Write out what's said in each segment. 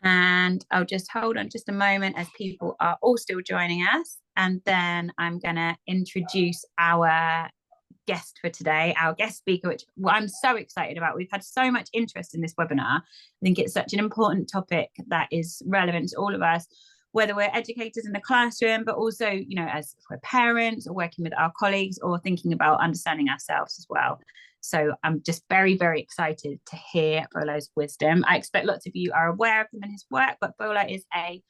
And I'll just hold on just a moment as people are all still joining us. And then I'm going to introduce our guest for today, our guest speaker, which I'm so excited about. We've had so much interest in this webinar. I think it's such an important topic that is relevant to all of us, whether we're educators in the classroom, but also, you know, as we're parents or working with our colleagues or thinking about understanding ourselves as well. So I'm just very, very excited to hear Boelo's wisdom. I expect lots of you are aware of him and his work, but Boelo is a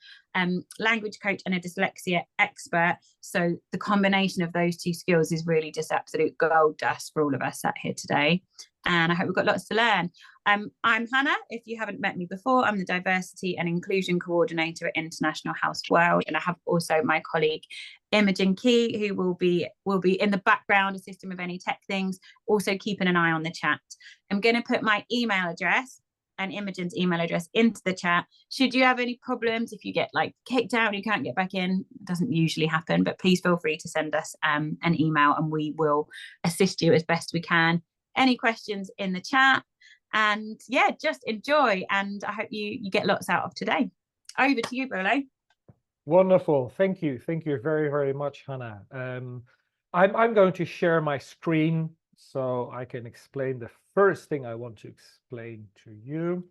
language coach and a dyslexia expert. So the combination of those two skills is really just absolute gold dust for all of us sat here today. And I hope we've got lots to learn. I'm Hannah. If you haven't met me before, I'm the Diversity and Inclusion Coordinator at International House World. And I have also my colleague, Imogen Key, who will be in the background assisting with any tech things, also keeping an eye on the chat. I'm going to put my email address and Imogen's email address into the chat. Should you have any problems, if you get like kicked out and you can't get back in, it doesn't usually happen, but please feel free to send us an email and we will assist you as best we can. Any questions in the chat, and yeah, just enjoy, and I hope you get lots out of today. Over to you, Boelo. Wonderful. Thank you very, very much, Hannah. I'm going to share my screen so I can explain the first thing I want to explain to you.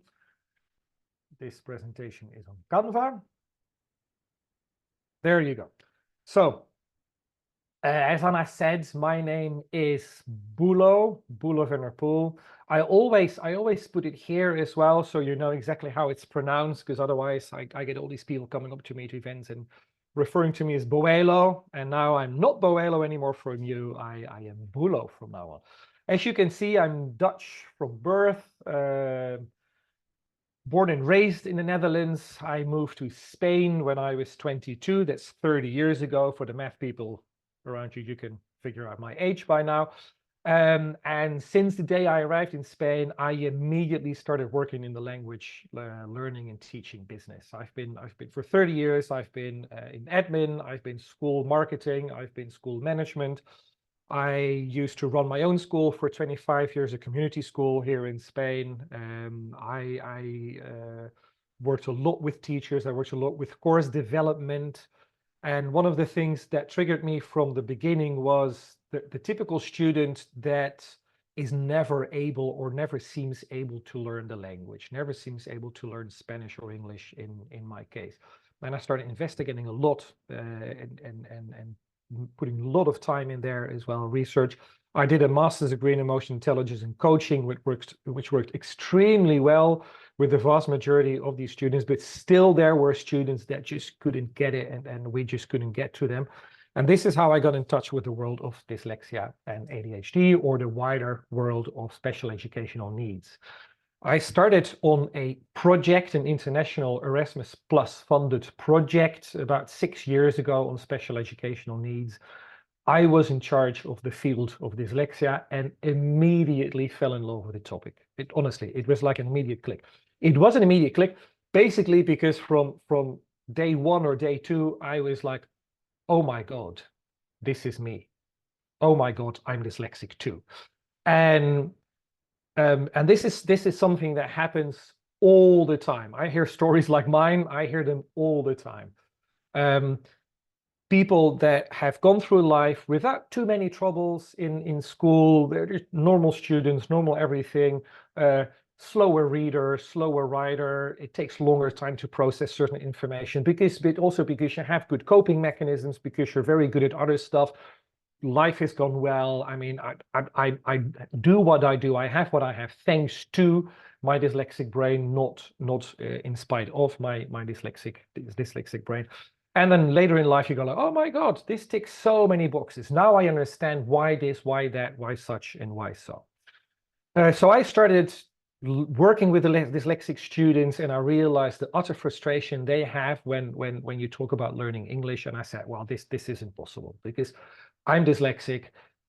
This presentation is on Canva. There you go. So as Hannah said, my name is Boelo van der Poole. I always put it here as well, so you know exactly how it's pronounced, because otherwise I get all these people coming up to me to events and referring to me as Boelo, and now I'm not Boelo anymore from you. I am Boelo from now on. As you can see, I'm Dutch from birth, born and raised in the Netherlands. I moved to Spain when I was 22. That's 30 years ago. For the math people around you, you can figure out my age by now. And since the day I arrived in Spain, I immediately started working in the language learning and teaching business. I've been for 30 years. I've been in admin. I've been school marketing. I've been school management. I used to run my own school for 25 years, a community school here in Spain. I worked a lot with teachers. I worked a lot with course development. And one of the things that triggered me from the beginning was the typical student that is never able or never seems able to learn the language, never seems able to learn Spanish or English in my case. And I started investigating a lot and putting a lot of time in there as well, research. I did a master's degree in emotional intelligence and coaching, which worked extremely well with the vast majority of these students, but still there were students that just couldn't get it, and we just couldn't get to them. And this is how I got in touch with the world of dyslexia and ADHD, or the wider world of special educational needs. I started on a project, an international Erasmus Plus funded project about 6 years ago on special educational needs. I was in charge of the field of dyslexia and immediately fell in love with the topic. Honestly, it was like an immediate click. It was an immediate click, basically because from day one or day two, I was like, oh my God, this is me. Oh my God, I'm dyslexic too. And this is something that happens all the time. I hear stories like mine. I hear them all the time. People that have gone through life without too many troubles in school. They're just normal students, normal everything. Slower reader, slower writer. It takes longer time to process certain information, but also because you have good coping mechanisms, because you're very good at other stuff. Life has gone well. I mean, I do what I do. I have what I have thanks to my dyslexic brain, not in spite of my dyslexic brain. And then later in life, you go like, oh my God, this ticks so many boxes. Now I understand why this, why that, why such, and why so. So I started working with the dyslexic students, and I realized the utter frustration they have when you talk about learning English. And I said, well, this isn't possible, because I'm dyslexic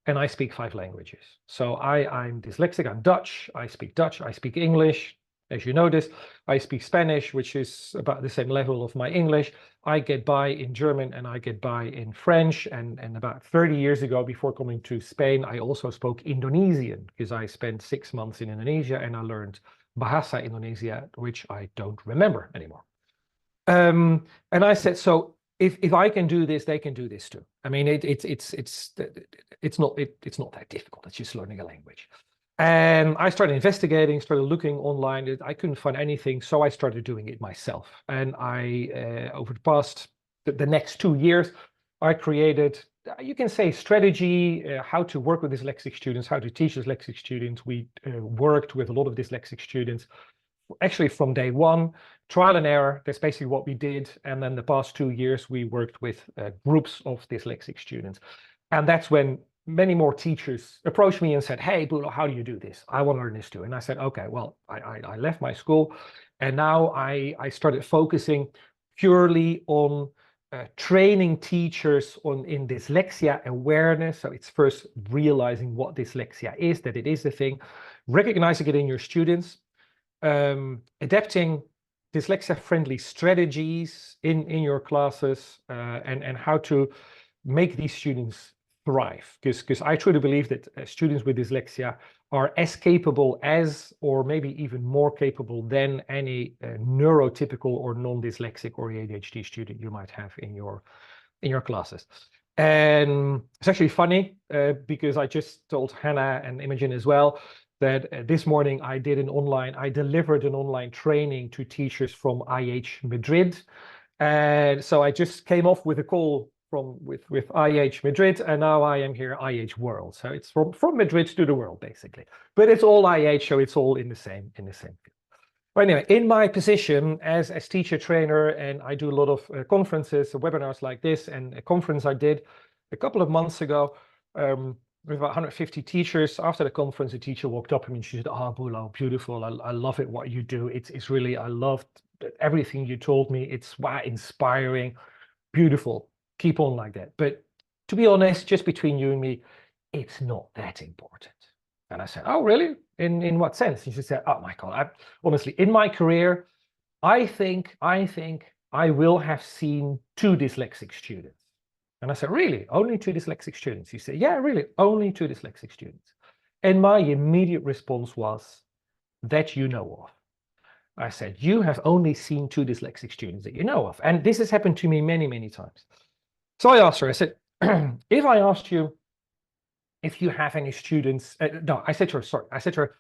and I speak 5 languages. So I'm dyslexic, I'm Dutch, I speak English. As you notice, I speak Spanish, which is about the same level of my English. I get by in German and I get by in French. And about 30 years ago, before coming to Spain, I also spoke Indonesian, because I spent 6 months in Indonesia and I learned Bahasa Indonesia, which I don't remember anymore. And I said, so if I can do this, they can do this too. I mean, it's not that difficult. It's just learning a language. And I started investigating, started looking online. I couldn't find anything, so I started doing it myself. And over the past, the next 2 years, I created, you can say, strategy, how to work with dyslexic students, how to teach dyslexic students. We worked with a lot of dyslexic students, actually from day one, trial and error. That's basically what we did. And then the past 2 years, we worked with groups of dyslexic students. And that's when many more teachers approached me and said, hey, Boelo, how do you do this? I want to learn this too. And I said, okay, well, I left my school, and now I started focusing purely on training teachers in dyslexia awareness. So it's first realizing what dyslexia is, that it is the thing, recognizing it in your students, adapting dyslexia-friendly strategies in your classes, and how to make these students thrive. Because I truly believe that students with dyslexia are as capable as, or maybe even more capable than, any neurotypical or non-dyslexic or ADHD student you might have in your classes. And it's actually funny because I just told Hannah and Imogen as well that this morning I delivered an online training to teachers from IH Madrid. And so I just came off with a call with IH Madrid, and now I am here IH World. So it's from Madrid to the world, basically. But it's all IH, so it's all in the same field. But anyway, in my position as teacher trainer, and I do a lot of conferences, webinars like this, and a conference I did a couple of months ago with about 150 teachers. After the conference, a teacher walked up to me and she said, "Oh, Boelo, beautiful. I love it, what you do. It's really, I loved everything you told me. It's inspiring, beautiful. Keep on like that. But to be honest, just between you and me, it's not that important." And I said, "Oh, really? In what sense?" And she said, "Oh my God, honestly, in my career, I think I will have seen 2 dyslexic students." And I said, "Really? Only 2 dyslexic students?" She said, "Yeah, really, only 2 dyslexic students." And my immediate response was, "That you know of." I said, "You have only seen 2 dyslexic students that you know of." And this has happened to me many, many times. So I asked her, I said, if I asked you if you have any students, no, I said to her,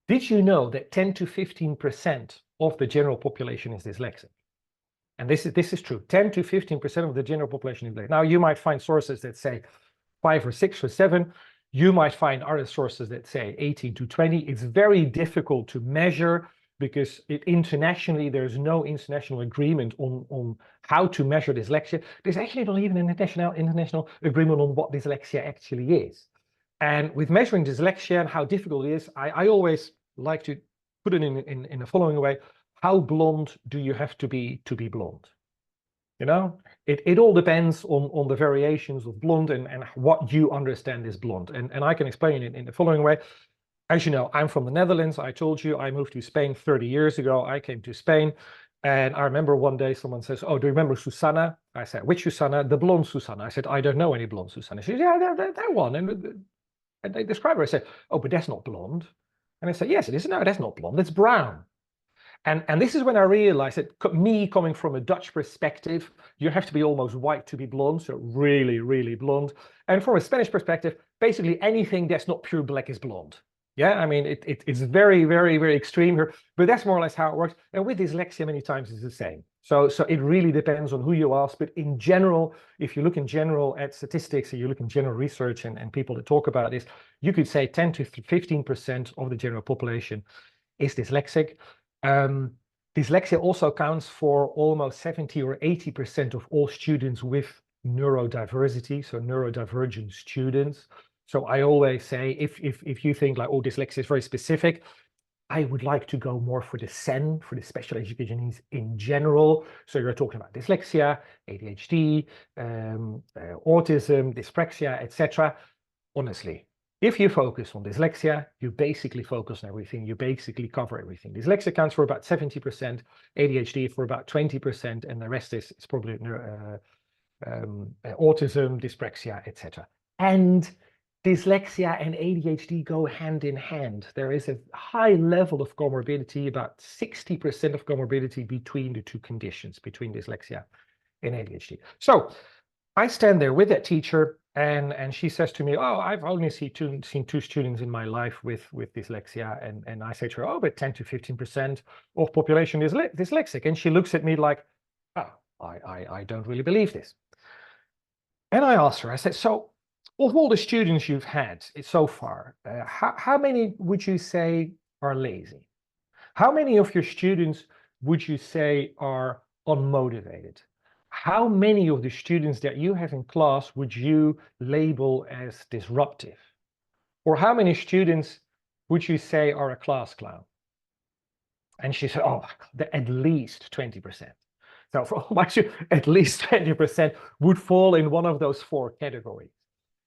did you know that 10 to 15% of the general population is dyslexic? And this is true. 10 to 15% of the general population is dyslexic. Now, you might find sources that say 5 or 6 or 7. You might find other sources that say 18 to 20. It's very difficult to measure because internationally, there's no international agreement on how to measure dyslexia. There's actually not even an international agreement on what dyslexia actually is. And with measuring dyslexia and how difficult it is, I always like to put it in the following way. How blonde do you have to be blonde? You know, it all depends on the variations of blonde and what you understand is blonde. And I can explain it in the following way. As you know, I'm from the Netherlands. I told you I moved to Spain 30 years ago. I came to Spain, and I remember one day someone says, "Oh, do you remember Susanna?" I said, "Which Susanna?" "The blonde Susanna." I said, "I don't know any blonde Susanna." She said, "Yeah, that one." And they describe her. I said, "Oh, but that's not blonde." And I said, "Yes, it is." "No, that's not blonde. It's brown." And this is when I realized that me coming from a Dutch perspective, you have to be almost white to be blonde, so really, really blonde. And from a Spanish perspective, basically anything that's not pure black is blonde. Yeah, I mean, it's very, very, very extreme here, but that's more or less how it works. And with dyslexia, many times it's the same. So it really depends on who you ask. But in general, if you look in general at statistics, and you look in general research and people that talk about this, you could say 10 to 15% of the general population is dyslexic. Dyslexia also counts for almost 70 or 80% of all students with neurodiversity, so neurodivergent students. So I always say, if you think like, oh, dyslexia is very specific, I would like to go more for the SEN, for the special education needs in general. So you're talking about dyslexia, ADHD, autism, dyspraxia, etc. Honestly, if you focus on dyslexia, you basically focus on everything. You basically cover everything. Dyslexia counts for about 70%, ADHD for about 20%, and the rest is probably autism, dyspraxia, etc. And dyslexia and ADHD go hand in hand. There is a high level of comorbidity, about 60% of comorbidity between the two conditions, between dyslexia and ADHD. So I stand there with that teacher, and she says to me, "Oh, I've only seen two students in my life with dyslexia." And I say to her, "Oh, but 10 to 15% of population is dyslexic." And she looks at me like, "Oh, I don't really believe this." And I asked her, I said, "So of all the students you've had so far, how many would you say are lazy? How many of your students would you say are unmotivated? How many of the students that you have in class would you label as disruptive? Or how many students would you say are a class clown?" And she said, "Oh, at least 20%. So for all my students, at least 20% would fall in one of those four categories.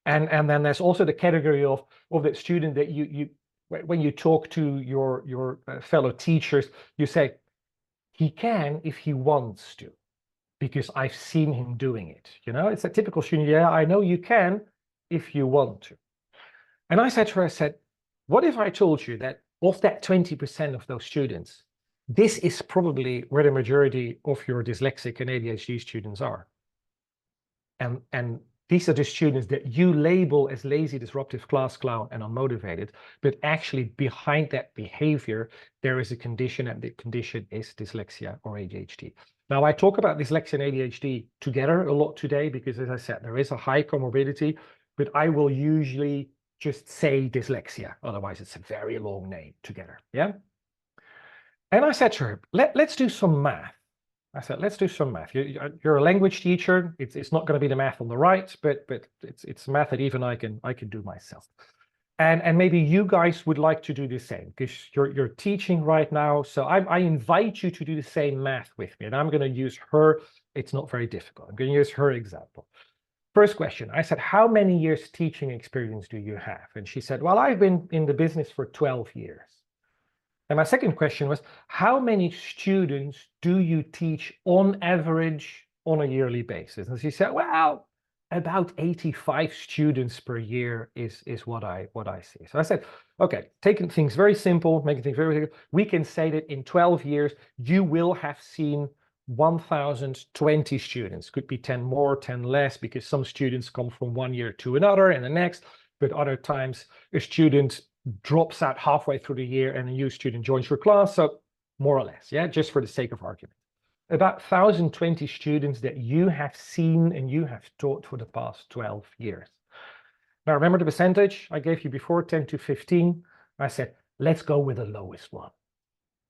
And then there's also the category of that student that you when you talk to your fellow teachers, you say, he can if he wants to, because I've seen him doing it. You know, it's a typical student. Yeah, I know you can if you want to. And I said to her, I said, what if I told you that of that 20% of those students, this is probably where the majority of your dyslexic and ADHD students are. And these are the students that you label as lazy, disruptive, class clown, and unmotivated, but actually behind that behavior, there is a condition, and the condition is dyslexia or ADHD. Now, I talk about dyslexia and ADHD together a lot today because, as I said, there is a high comorbidity, but I will usually just say dyslexia. Otherwise, it's a very long name together, yeah? And I said to her, let's do some math. I said, let's do some math. You're a language teacher. It's not going to be the math on the right, but it's math that even I can do myself. And maybe you guys would like to do the same because you're teaching right now. So I invite you to do the same math with me. And I'm going to use her. It's not very difficult. I'm going to use her example. First question, I said, how many years teaching experience do you have? And she said, well, I've been in the business for 12 years. And my second question was, how many students do you teach on average on a yearly basis? And she said, well, about 85 students per year is what I see. So I said, okay, taking things very simple, making things very simple, we can say that in 12 years, you will have seen 1,020 students. Could be 10 more, 10 less, because some students come from one year to another and the next, but other times a student drops out halfway through the year and a new student joins your class. So more or less, yeah, just for the sake of argument. About 1,020 students that you have seen and you have taught for the past 12 years. Now, remember the percentage I gave you before, 10 to 15? I said, let's go with the lowest one.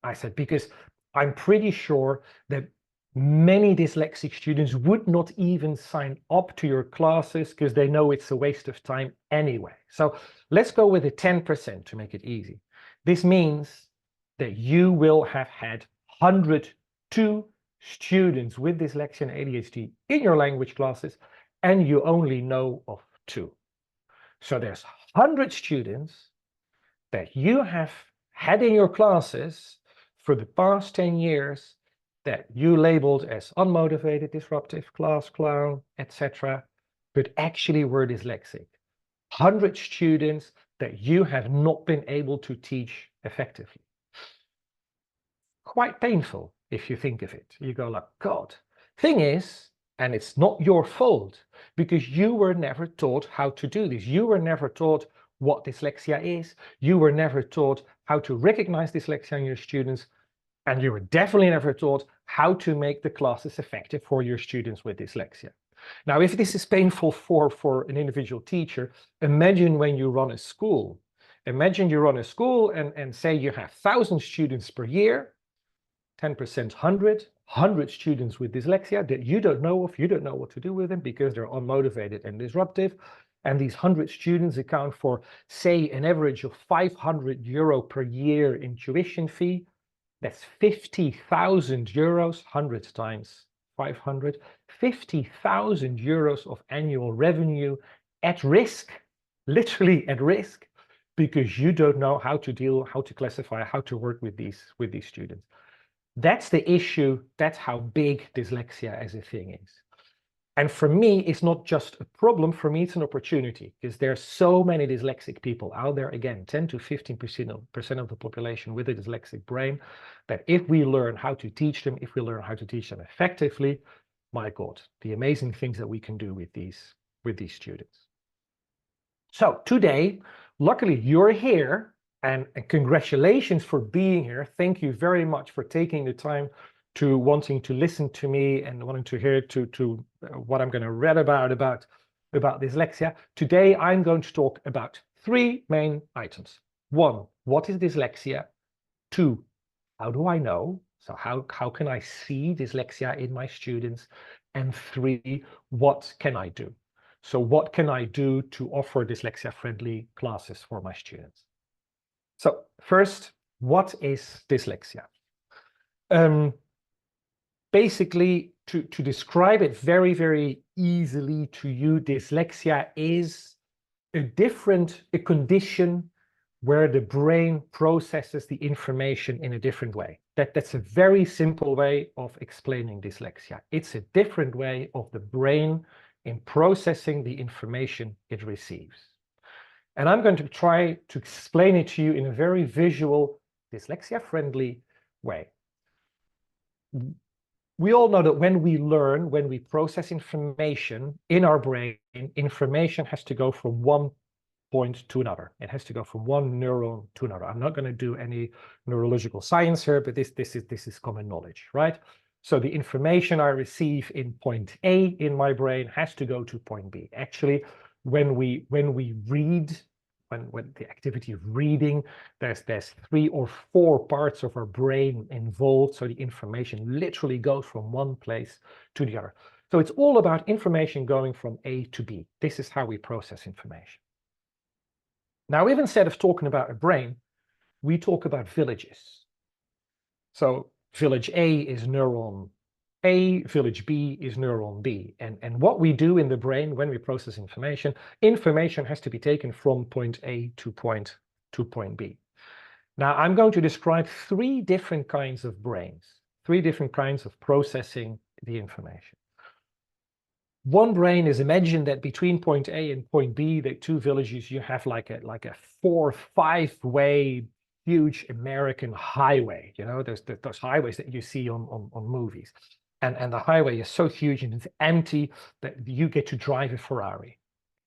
I said, because I'm pretty sure that many dyslexic students would not even sign up to your classes because they know it's a waste of time anyway. So let's go with a 10% to make it easy. This means that you will have had 102 students with dyslexia and ADHD in your language classes, and you only know of 2. So there's 100 students that you have had in your classes for the past 10 years that you labeled as unmotivated, disruptive, class clown, etc., but actually were dyslexic. 100 students that you have not been able to teach effectively. Quite painful if you think of it. You go like, God. Thing is, and it's not your fault, because you were never taught how to do this. You were never taught what dyslexia is. You were never taught how to recognize dyslexia in your students. And you were definitely never taught how to make the classes effective for your students with dyslexia. Now, if this is painful for an individual teacher, imagine when you run a school. Imagine you run a school and say you have 1,000 students per year, 10%, 100 students with dyslexia that you don't know of, you don't know what to do with them because they're unmotivated and disruptive. And these 100 students account for, say, an average of 500 euro per year in tuition fee. That's 50,000 euros, 100 times 500, 50,000 euros of annual revenue at risk, literally at risk, because you don't know how to deal, how to classify, how to work with these students. That's the issue. That's how big dyslexia as a thing is. And for me, it's not just a problem. For me, it's an opportunity, because there are so many dyslexic people out there, again, 10 to 15% of the population with a dyslexic brain, that if we learn how to teach them, if we learn how to teach them effectively, my God, the amazing things that we can do with these students. So today, luckily you're here, and congratulations for being here. Thank you very much for taking the time to wanting to listen to me and wanting to hear to what I'm going to read about dyslexia. Today, I'm going to talk about 3 main items. 1, what is dyslexia? 2, how do I know? So how can I see dyslexia in my students? And 3, what can I do? So what can I do to offer dyslexia-friendly classes for my students? So first, what is dyslexia? Basically, to describe it very, very easily to you, dyslexia is a condition where the brain processes the information in a different way. That's a very simple way of explaining dyslexia. It's a different way of the brain in processing the information it receives. And I'm going to try to explain it to you in a very visual, dyslexia-friendly way. We all know that when we learn, when we process information in our brain, information has to go from one point to another. It has to go from one neuron to another. I'm not going to do any neurological science here, but this is common knowledge, right? So the information I receive in point A in my brain has to go to point B. Actually, when we read, when the activity of reading, there's 3 or 4 parts of our brain involved. So the information literally goes from one place to the other. So it's all about information going from A to B. This is how we process information. Now, if instead of talking about a brain, we talk about villages. So village A is neuron A, village B is neuron B. And what we do in the brain when we process information has to be taken from point A to point B. Now, I'm going to describe 3 different kinds of brains, 3 different kinds of processing the information. One brain is, imagine that between point A and point B, the 2 villages, you have like a 4-5-way huge American highway. You know, those highways that you see on movies. And the highway is so huge and it's empty that you get to drive a Ferrari.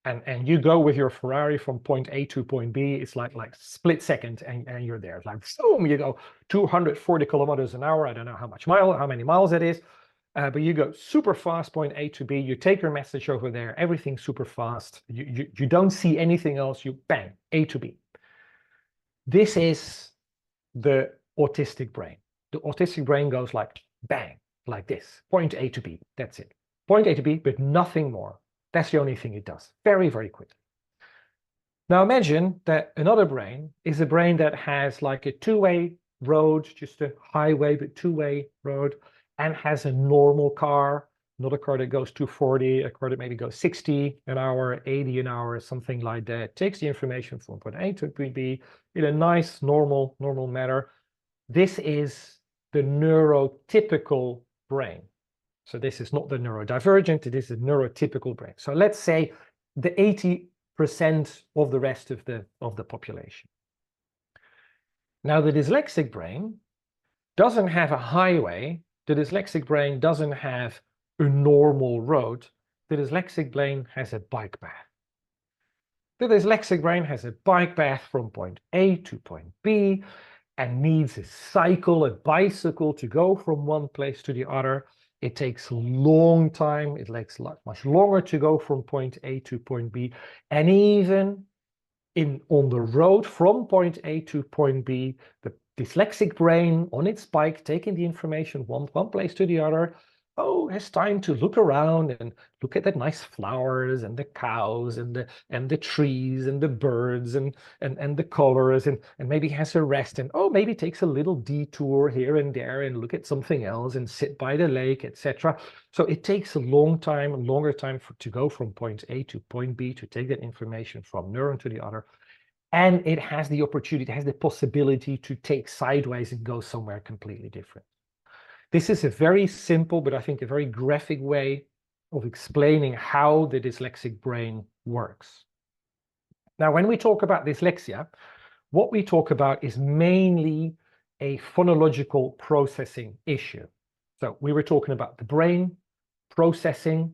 And you go with your Ferrari from point A to point B. It's like split second and you're there. It's like, boom, you go 240 kilometers an hour. I don't know how many miles it is. But you go super fast, point A to B, you take your message over there, everything's super fast, you don't see anything else, you bang, A to B. This is the autistic brain. The autistic brain goes like bang, like this, point A to B, that's it. Point A to B, but nothing more. That's the only thing it does, very, very quickly. Now imagine that another brain is a brain that has like a 2-way road, just a highway, but 2-way road, and has a normal car, not a car that goes 240, a car that maybe goes 60 an hour, 80 an hour, something like that. Takes the information from point A to point B in a nice, normal manner. This is the neurotypical brain. So this is not the neurodivergent, it is the neurotypical brain. So let's say the 80% of the rest of the population. Now the dyslexic brain doesn't have a highway. The dyslexic brain doesn't have a normal road. The dyslexic brain has a bike path. The dyslexic brain has a bike path from point A to point B and needs a bicycle to go from one place to the other. It takes a long time. It takes much longer to go from point A to point B. And even on the road from point A to point B, the dyslexic brain on its bike, taking the information one place to the other, has time to look around and look at the nice flowers and the cows and the trees and the birds and the colors and maybe has a rest and maybe takes a little detour here and there and look at something else and sit by the lake, etc. So it takes a longer time to go from point A to point B, to take that information from neuron to the other. And it has the opportunity, it has the possibility to take sideways and go somewhere completely different. This is a very simple, but I think a very graphic way of explaining how the dyslexic brain works. Now, when we talk about dyslexia, what we talk about is mainly a phonological processing issue. So we were talking about the brain processing,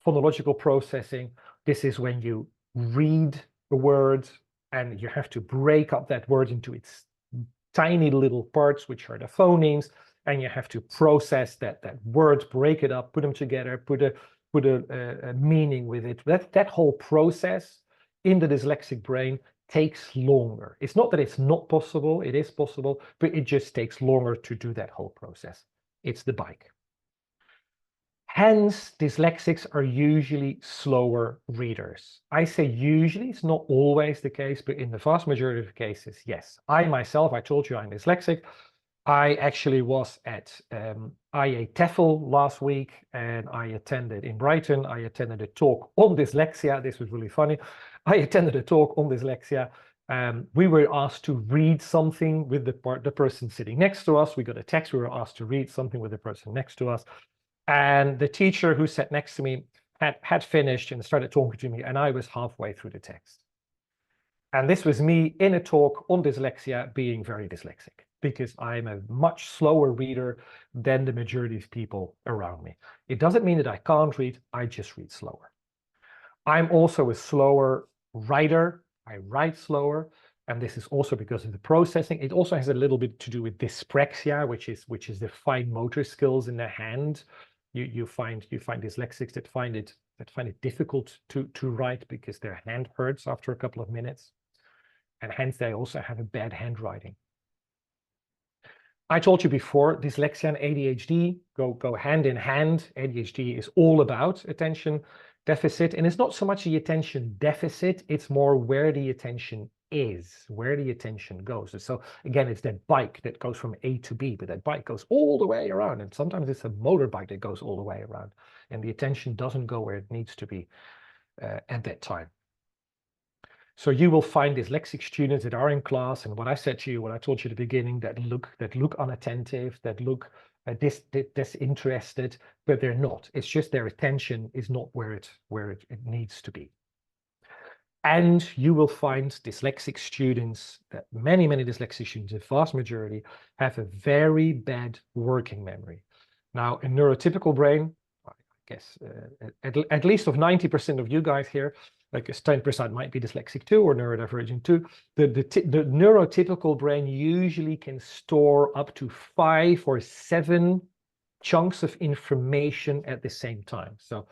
phonological processing. This is when you read a word and you have to break up that word into its tiny little parts, which are the phonemes, and you have to process that word, break it up, put them together, put a meaning with it. That whole process in the dyslexic brain takes longer. It's not that it's not possible, it is possible, but it just takes longer to do that whole process. It's the bike. Hence, dyslexics are usually slower readers. I say usually, it's not always the case, but in the vast majority of cases, yes. I myself, I told you I'm dyslexic. I actually was at IA TEFL last week, and I attended in Brighton. I attended a talk on dyslexia. This was really funny. I attended a talk on dyslexia. We were asked to read something with the person sitting next to us. We got a text. We were asked to read something with the person next to us. And the teacher who sat next to me had finished and started talking to me, and I was halfway through the text. And this was me in a talk on dyslexia being very dyslexic, because I'm a much slower reader than the majority of people around me. It doesn't mean that I can't read, I just read slower. I'm also a slower writer. I write slower, and this is also because of the processing. It also has a little bit to do with dyspraxia, which is the fine motor skills in the hand. You find dyslexics that find it difficult to write because their hand hurts after a couple of minutes, and hence they also have a bad handwriting. I told you before, dyslexia and ADHD go hand in hand. ADHD is all about attention deficit, and it's not so much the attention deficit, it's more where the attention is, where the attention goes. And so again, it's that bike that goes from A to B, but that bike goes all the way around, and sometimes it's a motorbike that goes all the way around, and the attention doesn't go where it needs to be at that time. So you will find dyslexic students that are in class, and what I said to you, what I told you at the beginning, that look unattentive, that look disinterested, but they're not. It's just their attention is not where it needs to be. And you will find dyslexic students, that many dyslexic students, the vast majority, have a very bad working memory. Now, a neurotypical brain, I guess at least of 90% of you guys here, like 10% might be dyslexic too, or neurodivergent too. The neurotypical brain usually can store up to 5 or 7 chunks of information at the same time. So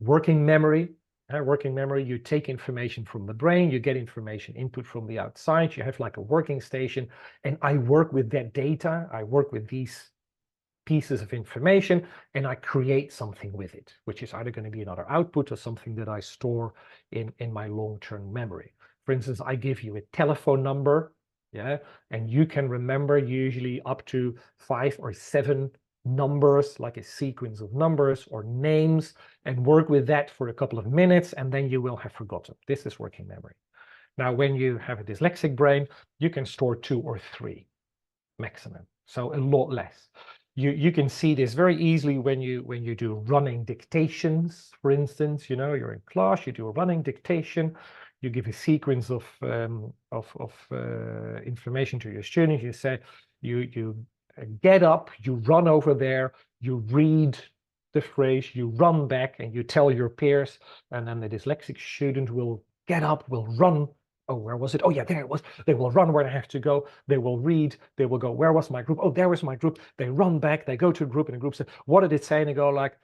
working memory, you take information from the brain, you get information input from the outside, you have like a working station, and I work with that data, I work with these pieces of information, and I create something with it, which is either going to be another output or something that I store in my long-term memory. For instance, I give you a telephone number, yeah, and you can remember usually up to 5 or 7 numbers, like a sequence of numbers or names, and work with that for a couple of minutes, and then you will have forgotten. This is working memory. Now, when you have a dyslexic brain, you can store 2 or 3 maximum, so a lot less. You can see this very easily when you do running dictations, for instance. You know, you're in class, you do a running dictation, you give a sequence of information to your student. You say, you get up, you run over there, you read the phrase, you run back, and you tell your peers, and then the dyslexic student will get up, will run. Oh, where was it? Oh, yeah, there it was. They will run where they have to go. They will read. They will go, where was my group? Oh, there was my group. They run back. They go to a group, and the group says, what did it say? And they go like,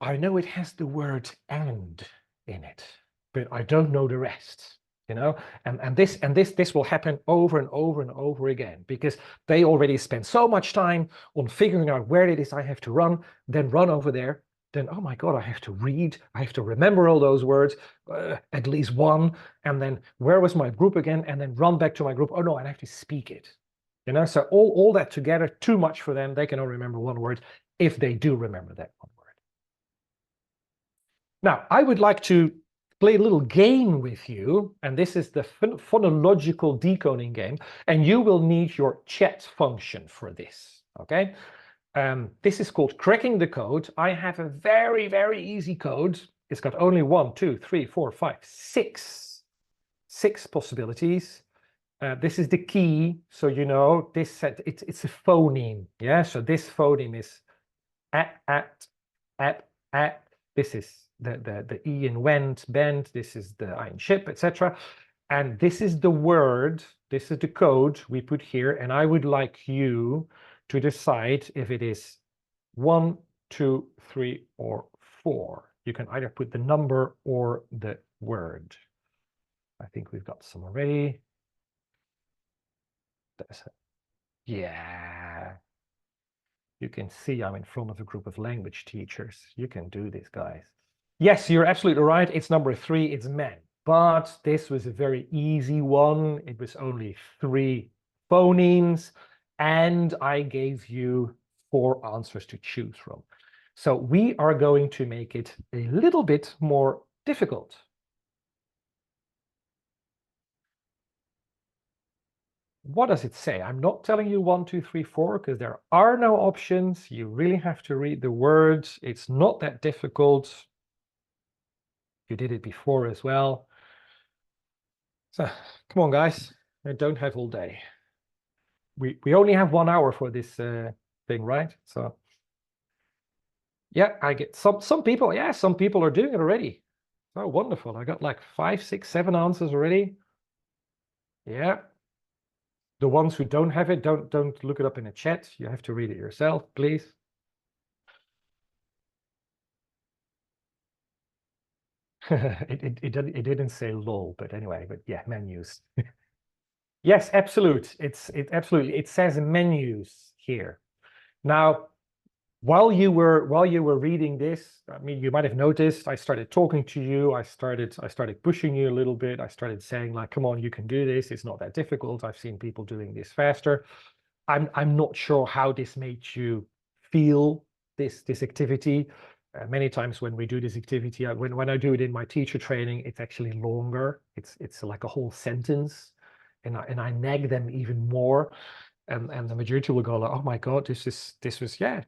I know it has the word and in it, but I don't know the rest. You know, and this will happen over and over and over again, because they already spend so much time on figuring out where it is I have to run, then run over there. Then, oh my God, I have to read, I have to remember all those words, at least one, and then where was my group again, and then run back to my group. Oh no, I have to speak it. You know, so all that together, too much for them. They can only remember one word, if they do remember that one word. Now, I would like to play a little game with you, and this is the phonological decoding game, and you will need your chat function for this, okay? This is called cracking the code. I have a very, very easy code. It's got only 1, 2, 3, 4, 5, 6 possibilities. This is the key, so you know this. It's a phoneme, yeah. So this phoneme is at. This is the e in went, bend. This is the I in ship, etc. And this is the word. This is the code we put here, and I would like you to decide if it is 1, 2, 3, or 4. You can either put the number or the word. I think we've got some already. Yeah. You can see I'm in front of a group of language teachers. You can do this, guys. Yes, you're absolutely right. It's number 3. It's men. But this was a very easy one. It was only 3 phonemes. And I gave you 4 answers to choose from. So we are going to make it a little bit more difficult. What does it say? I'm not telling you 1, 2, 3, 4, because there are no options. You really have to read the words. It's not that difficult. You did it before as well. So come on, guys. I don't have all day. We only have 1 hour for this thing, right? So yeah, I get some people. Yeah, some people are doing it already. Oh, wonderful. I got like 5, 6, 7 answers already. Yeah. The ones who don't have it, don't look it up in a chat. You have to read it yourself, please. It didn't say lol, but anyway, but yeah, menus. Yes, absolute. Absolutely. It says menus here. Now, while you were reading this, I mean, you might have noticed I started talking to you. I started pushing you a little bit. I started saying like, come on, you can do this. It's not that difficult. I've seen people doing this faster. I'm not sure how this made you feel, this activity. Many times when we do this activity, when I do it in my teacher training, it's actually longer. It's like a whole sentence, and I nag them even more. And the majority will go like, oh my God, this was, yeah.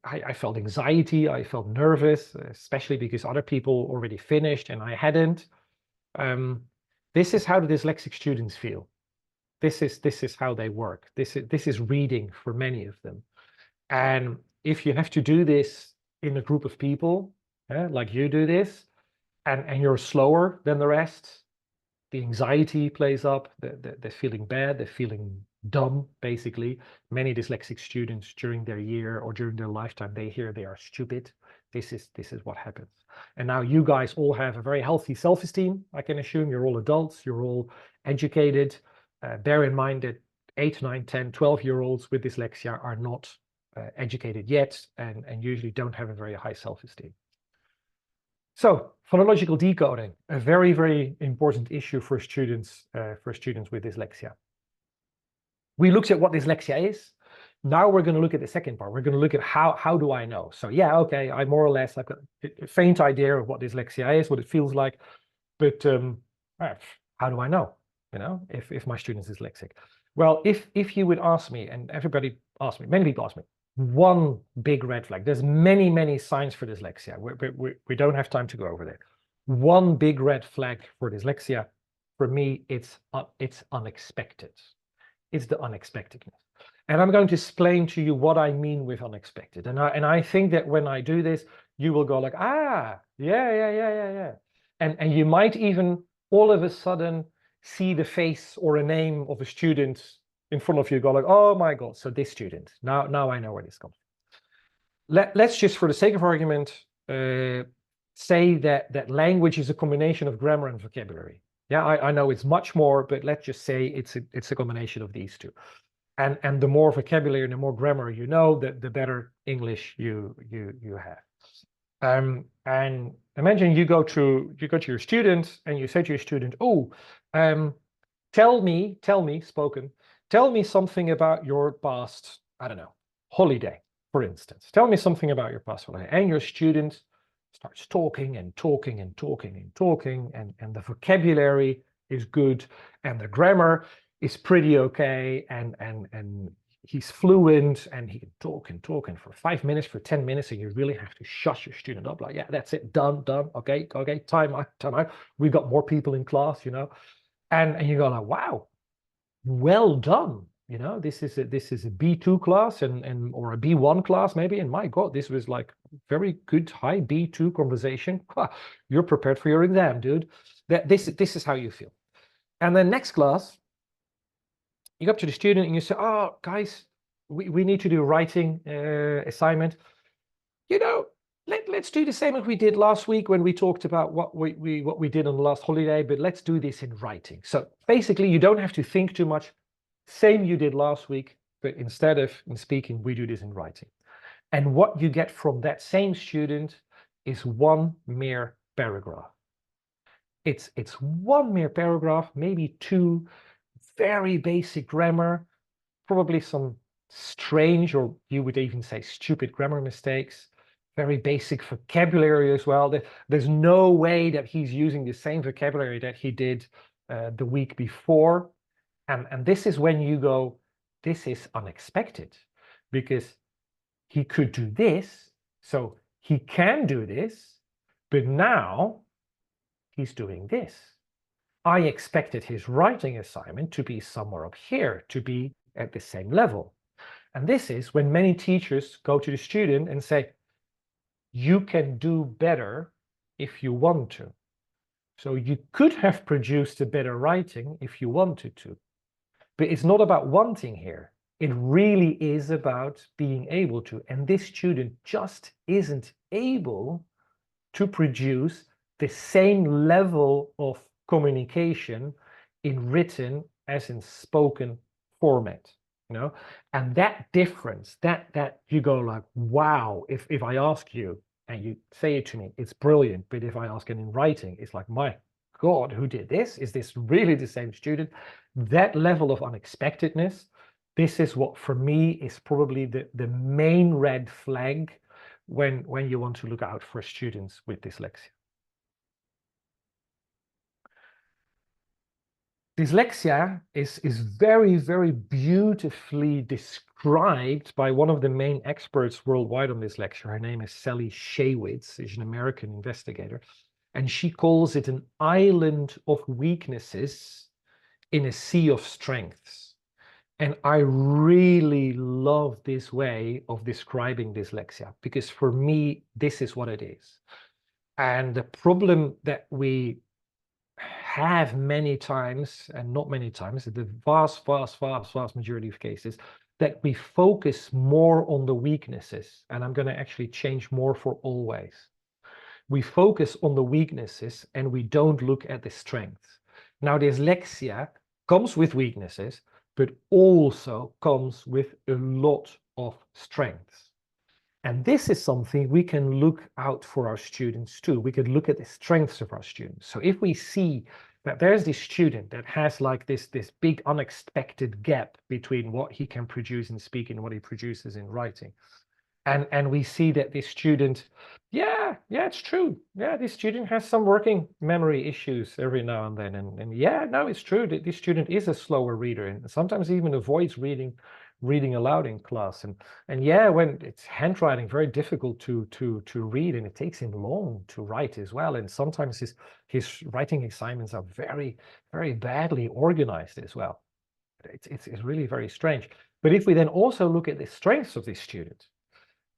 I felt anxiety, I felt nervous, especially because other people already finished and I hadn't. This is how the dyslexic students feel. This is how they work. This is reading for many of them. And if you have to do this in a group of people, like you do this, and you're slower than the rest, the anxiety plays up, they're feeling bad, they're feeling dumb, basically. Many dyslexic students during their year or during their lifetime, they hear they are stupid. This is what happens. And now you guys all have a very healthy self-esteem. I can assume you're all adults, you're all educated. Bear in mind that 8, 9, 10, 12-year-olds with dyslexia are not educated yet and usually don't have a very high self-esteem. So phonological decoding, a very, very important issue for students with dyslexia. We looked at what dyslexia is. Now we're going to look at the second part. We're going to look at how do I know? So yeah, okay, I more or less have a faint idea of what dyslexia is, what it feels like, but how do I know? You know, if my student is dyslexic. Well, if you would ask me, and everybody asked me, many people ask me, one big red flag. There's many signs for dyslexia. We don't have time to go over there. One big red flag for dyslexia, for me, it's unexpected. It's the unexpectedness. And I'm going to explain to you what I mean with unexpected. And I think that when I do this, you will go like, ah, yeah. And you might even all of a sudden see the face or a name of a student in front of you, go like, oh my God, so this student. Now I know where this comes from. Let's just, for the sake of argument, say that language is a combination of grammar and vocabulary. Yeah, I know it's much more, but let's just say it's a combination of these two. And the more vocabulary and the more grammar you know, the better English you have. And imagine you go to your student and you say to your student, oh, tell me spoken, tell me something about your past, I don't know, holiday, for instance. Tell me something about your past holiday. And your student starts talking and the vocabulary is good and the grammar is pretty okay, and he's fluent and he can talk and talk, and for 5 minutes, for 10 minutes, and you really have to shut your student up, like, yeah, that's it, done, okay, time out. We've got more people in class, you know, and you go like, wow, well done. You know, this is a B2 class and or a B1 class maybe, and my God, this was like very good high B2 conversation. You're prepared for your exam, dude. This is how you feel. And then next class, you go up to the student and you say, oh, guys, we need to do a writing assignment. You know, let's do the same as we did last week when we talked about what we did on the last holiday, but let's do this in writing. So basically, you don't have to think too much. Same you did last week, but instead of in speaking, we do this in writing. And what you get from that same student is one mere paragraph. It's one mere paragraph, maybe two, very basic grammar, probably some strange, or you would even say stupid grammar mistakes, very basic vocabulary as well. There's no way that he's using the same vocabulary that he did the week before. And this is when you go, this is unexpected, because he could do this, so he can do this, but now he's doing this. I expected his writing assignment to be somewhere up here, to be at the same level. And this is when many teachers go to the student and say, you can do better if you want to. So you could have produced a better writing if you wanted to. But it's not about wanting here. It really is about being able to. And this student just isn't able to produce the same level of communication in written as in spoken format, you know. And that difference, that you go like, wow, if I ask you and you say it to me, it's brilliant. But if I ask it in writing, it's like, my God, who did this? Is this really the same student? That level of unexpectedness, this is what for me is probably the main red flag when you want to look out for students with dyslexia. Dyslexia is very, very beautifully described by one of the main experts worldwide on dyslexia. Her name is Sally Shaywitz. She's an American investigator. And she calls it an island of weaknesses in a sea of strengths. And I really love this way of describing dyslexia, because for me, this is what it is. And the problem that we have many times, and not many times, the vast majority of cases, that we focus more on the weaknesses. And I'm going to actually change more for always. We focus on the weaknesses and we don't look at the strengths. Now, dyslexia comes with weaknesses, but also comes with a lot of strengths. And this is something we can look out for our students too. We can look at the strengths of our students. So if we see that there's this student that has like this big unexpected gap between what he can produce in speaking and what he produces in writing, and we see that this student, yeah, it's true. Yeah, this student has some working memory issues every now and then. And yeah, no, it's true that this student is a slower reader and sometimes even avoids reading aloud in class. And yeah, when it's handwriting, very difficult to read, and it takes him long to write as well. And sometimes his writing assignments are very, very badly organized as well. It's really very strange. But if we then also look at the strengths of this student,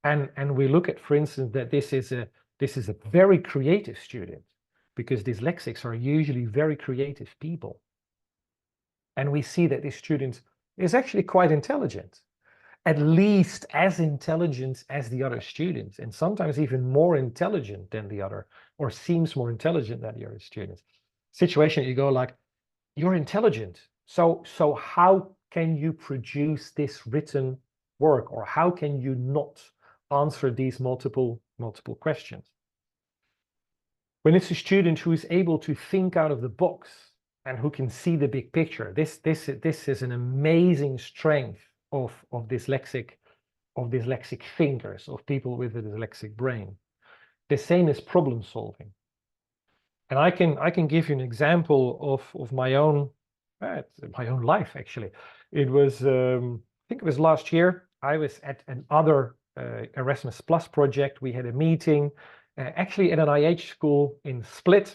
and we look at, for instance, that this is a very creative student, because dyslexics are usually very creative people. And we see that this student is actually quite intelligent, at least as intelligent as the other students, and sometimes even more intelligent than the other, or seems more intelligent than the other students. Situation you go like, you're intelligent, so how can you produce this written work, or how can you not answer these multiple questions? When it's a student who is able to think out of the box and who can see the big picture, this is an amazing strength of dyslexic thinkers, of people with a dyslexic brain. The same is problem solving. And I can give you an example of my own life, actually. It was think it was last year, I was at another Erasmus Plus project. We had a meeting actually at an IH school in Split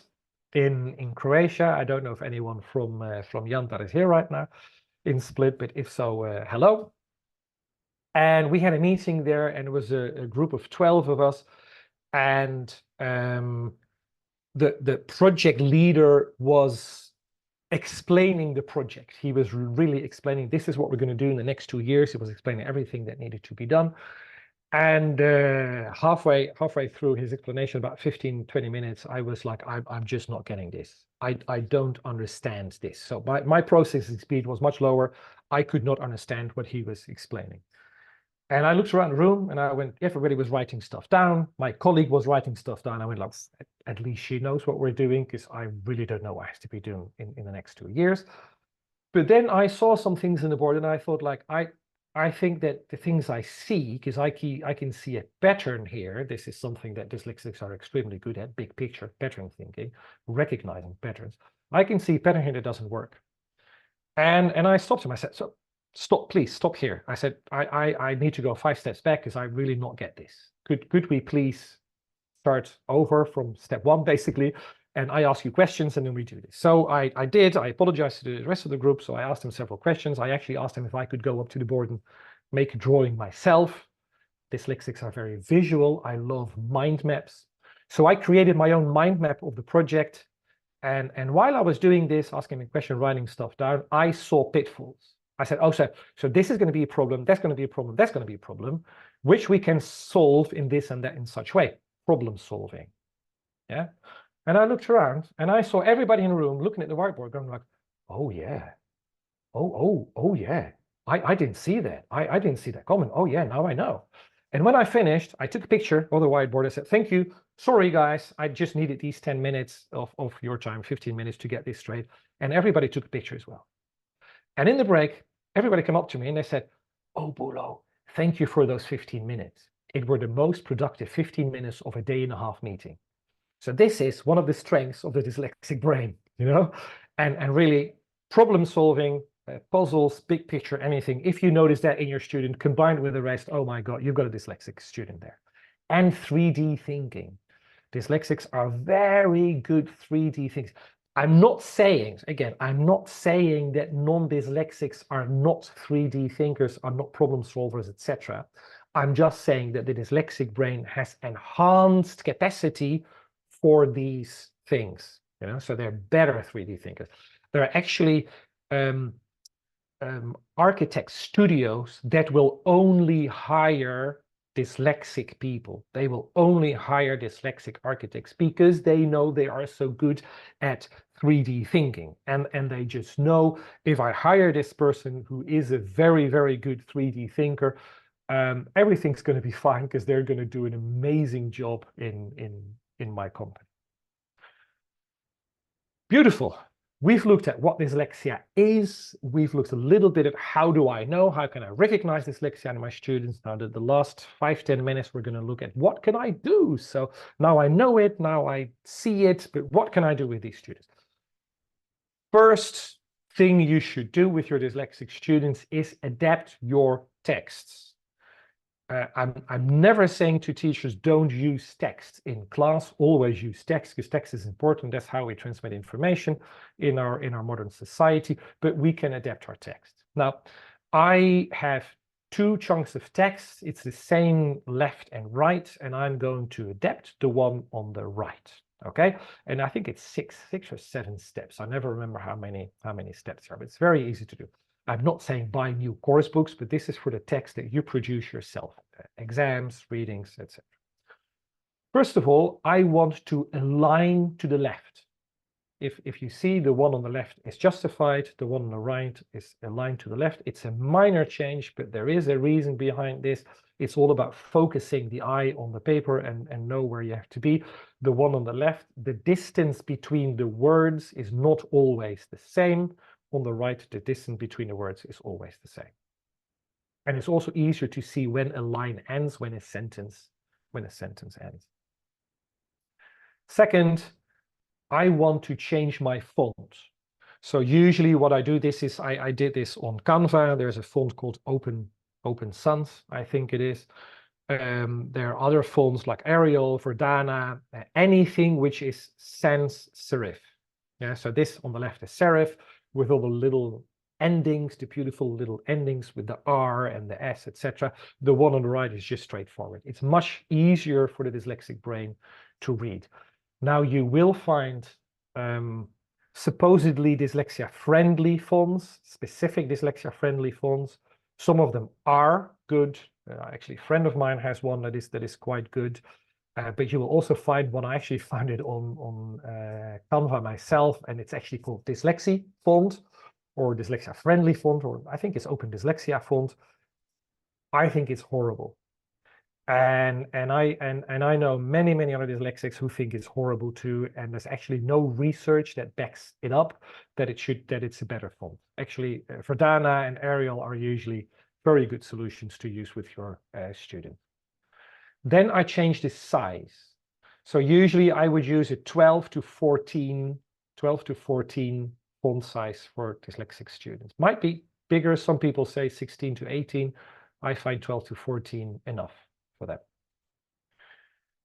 in Croatia. I don't know if anyone from Jantar is here right now in Split, but if so, hello. And we had a meeting there, and it was a group of 12 of us. And the project leader was explaining the project. He was really explaining, this is what we're going to do in the next 2 years. He was explaining everything that needed to be done. And halfway through his explanation, about 15-20 minutes, I was like, I'm just not getting this. I don't understand this. So my processing speed was much lower. I could not understand what he was explaining. And I looked around the room and I went, everybody was writing stuff down. My colleague was writing stuff down. I went, like, at least she knows what we're doing, because I really don't know what I have to be doing in the next 2 years. But then I saw some things in the board and I thought, like, I think that the things I see, because I can see a pattern here. This is something that dyslexics are extremely good at, big picture pattern thinking, recognizing patterns. I can see a pattern here that doesn't work. And I stopped him. I said, so stop, please stop here. I said, I need to go 5 steps back, because I really not get this. Could we please start over from step 1, basically? And I ask you questions and then we do this. So I did. I apologized to the rest of the group. So I asked him several questions. I actually asked him if I could go up to the board and make a drawing myself. Dyslexics are very visual. I love mind maps. So I created my own mind map of the project. And while I was doing this, asking a question, writing stuff down, I saw pitfalls. I said, oh, so this is going to be a problem, that's going to be a problem, that's going to be a problem, which we can solve in this and that in such way. Problem solving. Yeah. And I looked around and I saw everybody in the room looking at the whiteboard going like, oh yeah. Oh yeah. I didn't see that. I didn't see that comment. Oh yeah, now I know. And when I finished, I took a picture of the whiteboard. I said, thank you. Sorry, guys. I just needed these 10 minutes of your time, 15 minutes to get this straight. And everybody took a picture as well. And in the break, everybody came up to me and they said, oh, Boelo, thank you for those 15 minutes. It were the most productive 15 minutes of a day-and-a-half meeting. So this is one of the strengths of the dyslexic brain, you know, and really problem solving, puzzles, big picture, anything. If you notice that in your student combined with the rest, oh my God, you've got a dyslexic student there. And 3D thinking. Dyslexics are very good 3D thinkers. I'm not saying, again, I'm not saying that non-dyslexics are not 3D thinkers, are not problem solvers, etc. I'm just saying that the dyslexic brain has enhanced capacity for these things, you know, so they're better 3D thinkers. There are actually architect studios that will only hire dyslexic people. They will only hire dyslexic architects because they know they are so good at 3D thinking. And they just know, if I hire this person who is a very, very good 3D thinker, everything's going to be fine, because they're going to do an amazing job in my company. Beautiful. We've looked at what dyslexia is. We've looked a little bit at how do I know, how can I recognize dyslexia in my students. Now the last 5-10 minutes, we're going to look at what can I do. So now I know it, now I see it, but what can I do with these students? First thing you should do with your dyslexic students is adapt your texts. I'm never saying to teachers, don't use text in class, always use text, because text is important. That's how we transmit information in our modern society, but we can adapt our text. Now, I have 2 chunks of text. It's the same left and right, and I'm going to adapt the one on the right. Okay, and I think it's six or 7 steps. I never remember how many steps are, but it's very easy to do. I'm not saying buy new course books, but this is for the text that you produce yourself, exams, readings, etc. First of all, I want to align to the left. If you see the one on the left is justified, the one on the right is aligned to the left. It's a minor change, but there is a reason behind this. It's all about focusing the eye on the paper and know where you have to be. The one on the left, the distance between the words is not always the same. On the right, the distance between the words is always the same. And it's also easier to see when a line ends, when a sentence ends. Second, I want to change my font. So usually what I do, this is, I did this on Canva. There's a font called Open Sans, I think it is. There are other fonts like Arial, Verdana, anything which is sans serif. Yeah, so this on the left is serif with all the little endings, the beautiful little endings with the R and the S, etc. The one on the right is just straightforward. It's much easier for the dyslexic brain to read. Now you will find supposedly dyslexia-friendly fonts, specific dyslexia-friendly fonts. Some of them are good. Actually, a friend of mine has one that is quite good. But you will also find one. I actually found it on Canva myself, and it's actually called Dyslexia font or dyslexia-friendly font, or I think it's Open Dyslexia font. I think it's horrible. And I know many other dyslexics who think it's horrible too, and there's actually no research that backs it up that it's a better font. Actually, Verdana and Arial are usually very good solutions to use with your students. Then I change the size. So usually I would use a 12 to 14 font size for dyslexic students. Might be bigger. Some people say 16 to 18. I find 12 to 14 enough for that.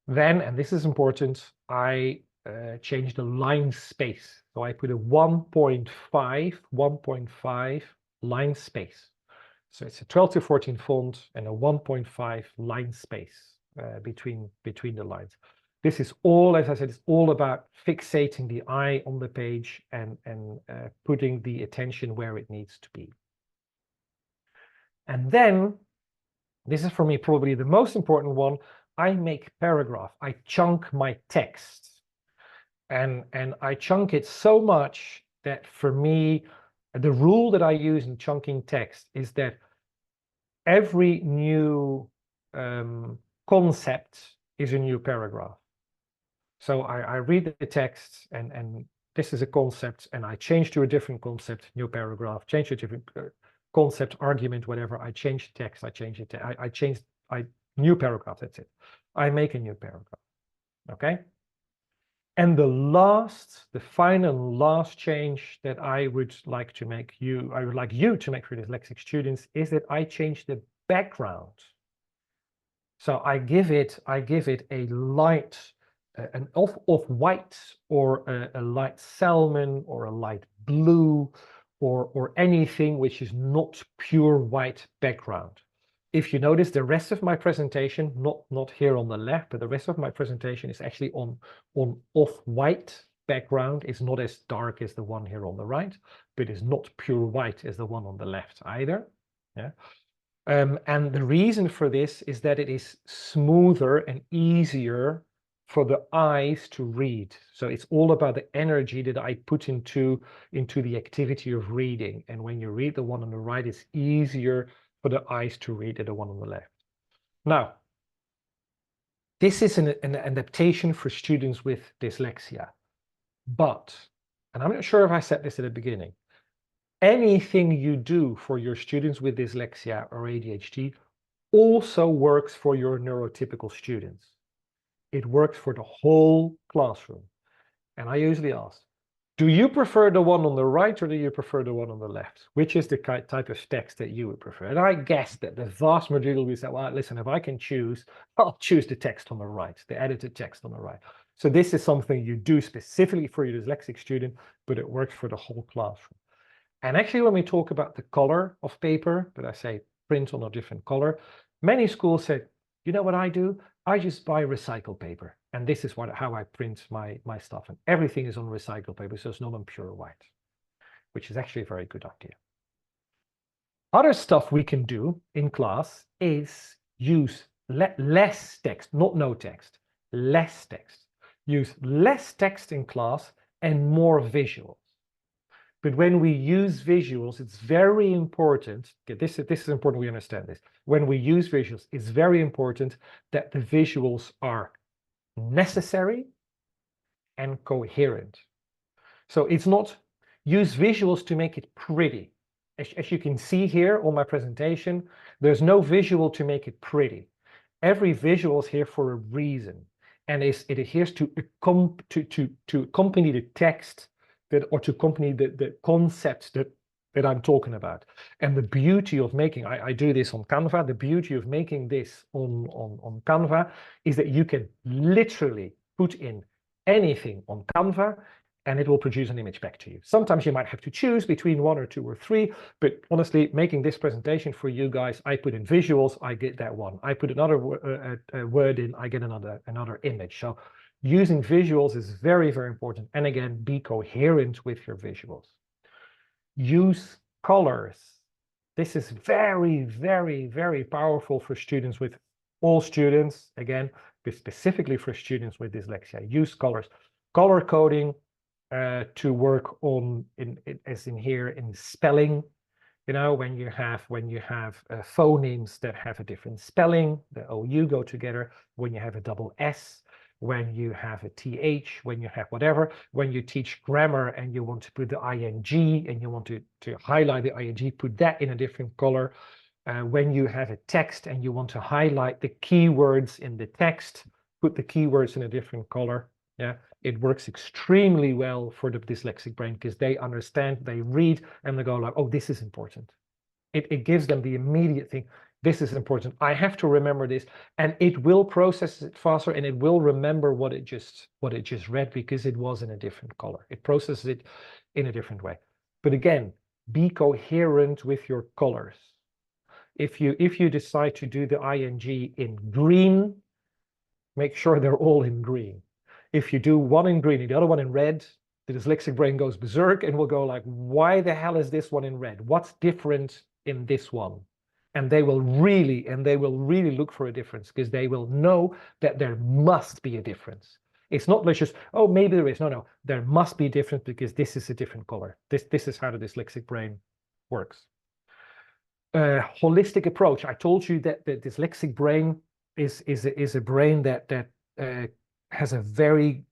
Then, and this is important, I change the line space. So I put a 1.5 line space. So it's a 12 to 14 font and a 1.5 line space between the lines. This is all, as I said, it's all about fixating the eye on the page and putting the attention where it needs to be. And then, this is for me probably the most important one, I make paragraph. I chunk my text. And I chunk it so much that for me, the rule that I use in chunking text is that every new concept is a new paragraph. So I read the text and this is a concept, and I change to a different concept, new paragraph, change to a different concept, argument, whatever. I change the text, I change it. New paragraph, that's it. I make a new paragraph, okay? And the final last change that I would like to make I would like you to make for dyslexic students is that I change the background. So I give it a light, an off-white or a light salmon or a light blue or anything which is not pure white background. If you notice, the rest of my presentation, not here on the left, but the rest of my presentation is actually on off-white background. It's not as dark as the one here on the right, but it's not pure white as the one on the left either. Yeah. And the reason for this is that it is smoother and easier for the eyes to read. So it's all about the energy that I put into the activity of reading. And when you read the one on the right, it's easier for the eyes to read than the one on the left. Now, this is an adaptation for students with dyslexia. But, and I'm not sure if I said this at the beginning, anything you do for your students with dyslexia or ADHD also works for your neurotypical students. It works for the whole classroom. And I usually ask, do you prefer the one on the right or do you prefer the one on the left? Which is the type of text that you would prefer? And I guess that the vast majority will say, well, listen, if I can choose, I'll choose the text on the right, the edited text on the right. So this is something you do specifically for your dyslexic student, but it works for the whole classroom. And actually, when we talk about the color of paper, but I say print on a different color, many schools say, you know what I do? I just buy recycled paper. And this is how I print my stuff. And everything is on recycled paper, so it's not on pure white, which is actually a very good idea. Other stuff we can do in class is use less text, not no text, less text. Use less text in class and more visuals. But when we use visuals, it's very important. This is important we understand this. When we use visuals, it's very important that the visuals are necessary and coherent. So it's not use visuals to make it pretty. As you can see here on my presentation, there's no visual to make it pretty. Every visual is here for a reason, and it adheres to accompany the text or to accompany the concept that I'm talking about. And the beauty of making, I do this on Canva, the beauty of making this on Canva is that you can literally put in anything on Canva and it will produce an image back to you. Sometimes you might have to choose between 1 or 2 or 3, but honestly, making this presentation for you guys, I put in visuals, I get that one. I put another word in, I get another image. So using visuals is very, very important. And again, be coherent with your visuals. Use colors. This is very, very, very powerful for students, with all students, again, but specifically for students with dyslexia. Use colors. Color coding to work on, as in here, in spelling. You know, when you have phonemes that have a different spelling, the OU go together. When you have a double S, when you have a TH, when you have whatever, when you teach grammar and you want to put the ING and you want to highlight the ING, put that in a different color. When you have a text and you want to highlight the keywords in the text, put the keywords in a different color. Yeah, it works extremely well for the dyslexic brain because they understand, they read, and they go like, oh, this is important. It gives them the immediate thing. This is important. I have to remember this, and it will process it faster, and it will remember what it just read because it was in a different color. It processes it in a different way. But again, be coherent with your colors. If you decide to do the ING in green, make sure they're all in green. If you do one in green and the other one in red, the dyslexic brain goes berserk and will go like, why the hell is this one in red? What's different in this one? And they will really look for a difference because they will know that there must be a difference. It's not just, oh, maybe there is. No, there must be a difference because this is a different color. This is how the dyslexic brain works. Holistic approach. I told you that the dyslexic brain is a brain that has a very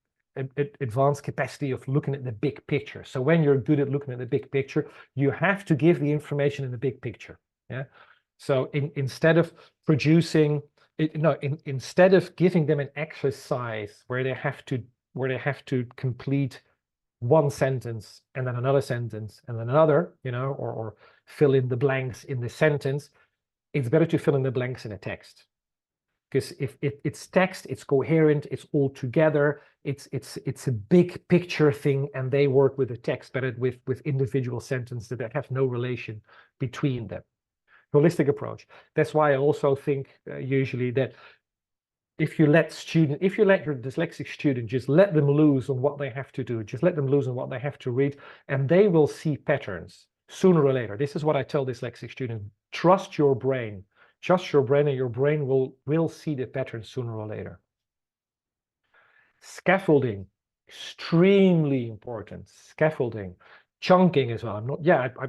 advanced capacity of looking at the big picture. So when you're good at looking at the big picture, you have to give the information in the big picture. Yeah. So instead of producing, instead of giving them an exercise where they have to complete one sentence and then another sentence and then another, or fill in the blanks in the sentence, it's better to fill in the blanks in a text. Because if it's text, it's coherent, it's all together, it's a big picture thing, and they work with the text better with individual sentences that have no relation between them. Holistic approach. That's why I also think usually that if you let your dyslexic student, just let them loose on what they have to do, just let them loose on what they have to read, and they will see patterns sooner or later. This is what I tell dyslexic students: trust your brain. Trust your brain, and your brain will see the pattern sooner or later. Scaffolding, extremely important. Scaffolding, chunking as well.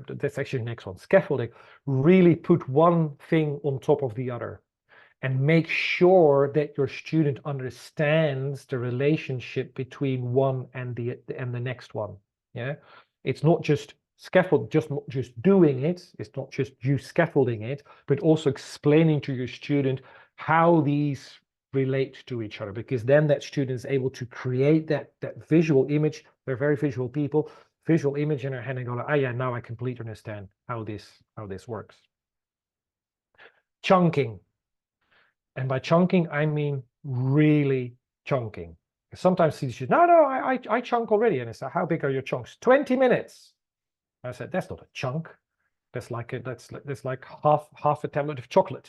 That's actually the next one. Scaffolding, really put one thing on top of the other, and make sure that your student understands the relationship between one and the next one. Yeah, it's not just scaffold, not just doing it. It's not just you scaffolding it, but also explaining to your student how these relate to each other, because then that student is able to create that visual image. They're very visual people, visual image in their head, and go like, oh yeah, now I completely understand how this works. Chunking. And by chunking, I mean really chunking. Sometimes teachers say, no, I chunk already. And I say, how big are your chunks? 20 minutes. I said, that's not a chunk. That's like half a tablet of chocolate.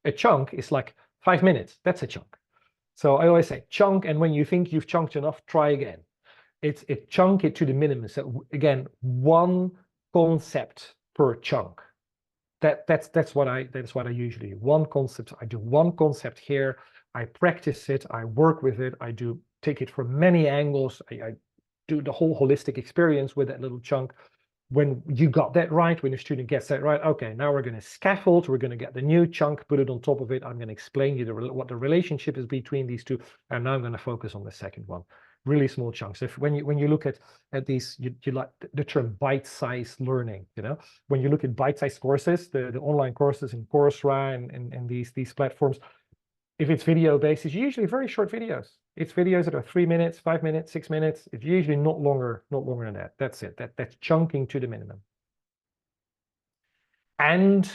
A chunk is like 5 minutes. That's a chunk. So I always say chunk, and when you think you've chunked enough, try again. Chunk it to the minimum. So again, one concept per chunk. That's what I usually do. One concept. I do one concept here. I practice it. I work with it. I take it from many angles. I do the whole holistic experience with that little chunk. When you got that right, when the student gets that right, okay, now we're going to scaffold. We're going to get the new chunk, put it on top of it. I'm going to explain you what the relationship is between these two, and now I'm going to focus on the second one. Really small chunks. When you look at these, you like the term bite-sized learning. When you look at bite-sized courses, the online courses in Coursera and these platforms, If it's video-based, it's usually very short videos. It's videos that are 3 minutes, 5 minutes, 6 minutes. It's usually not longer than that. That's it. That's chunking to the minimum. And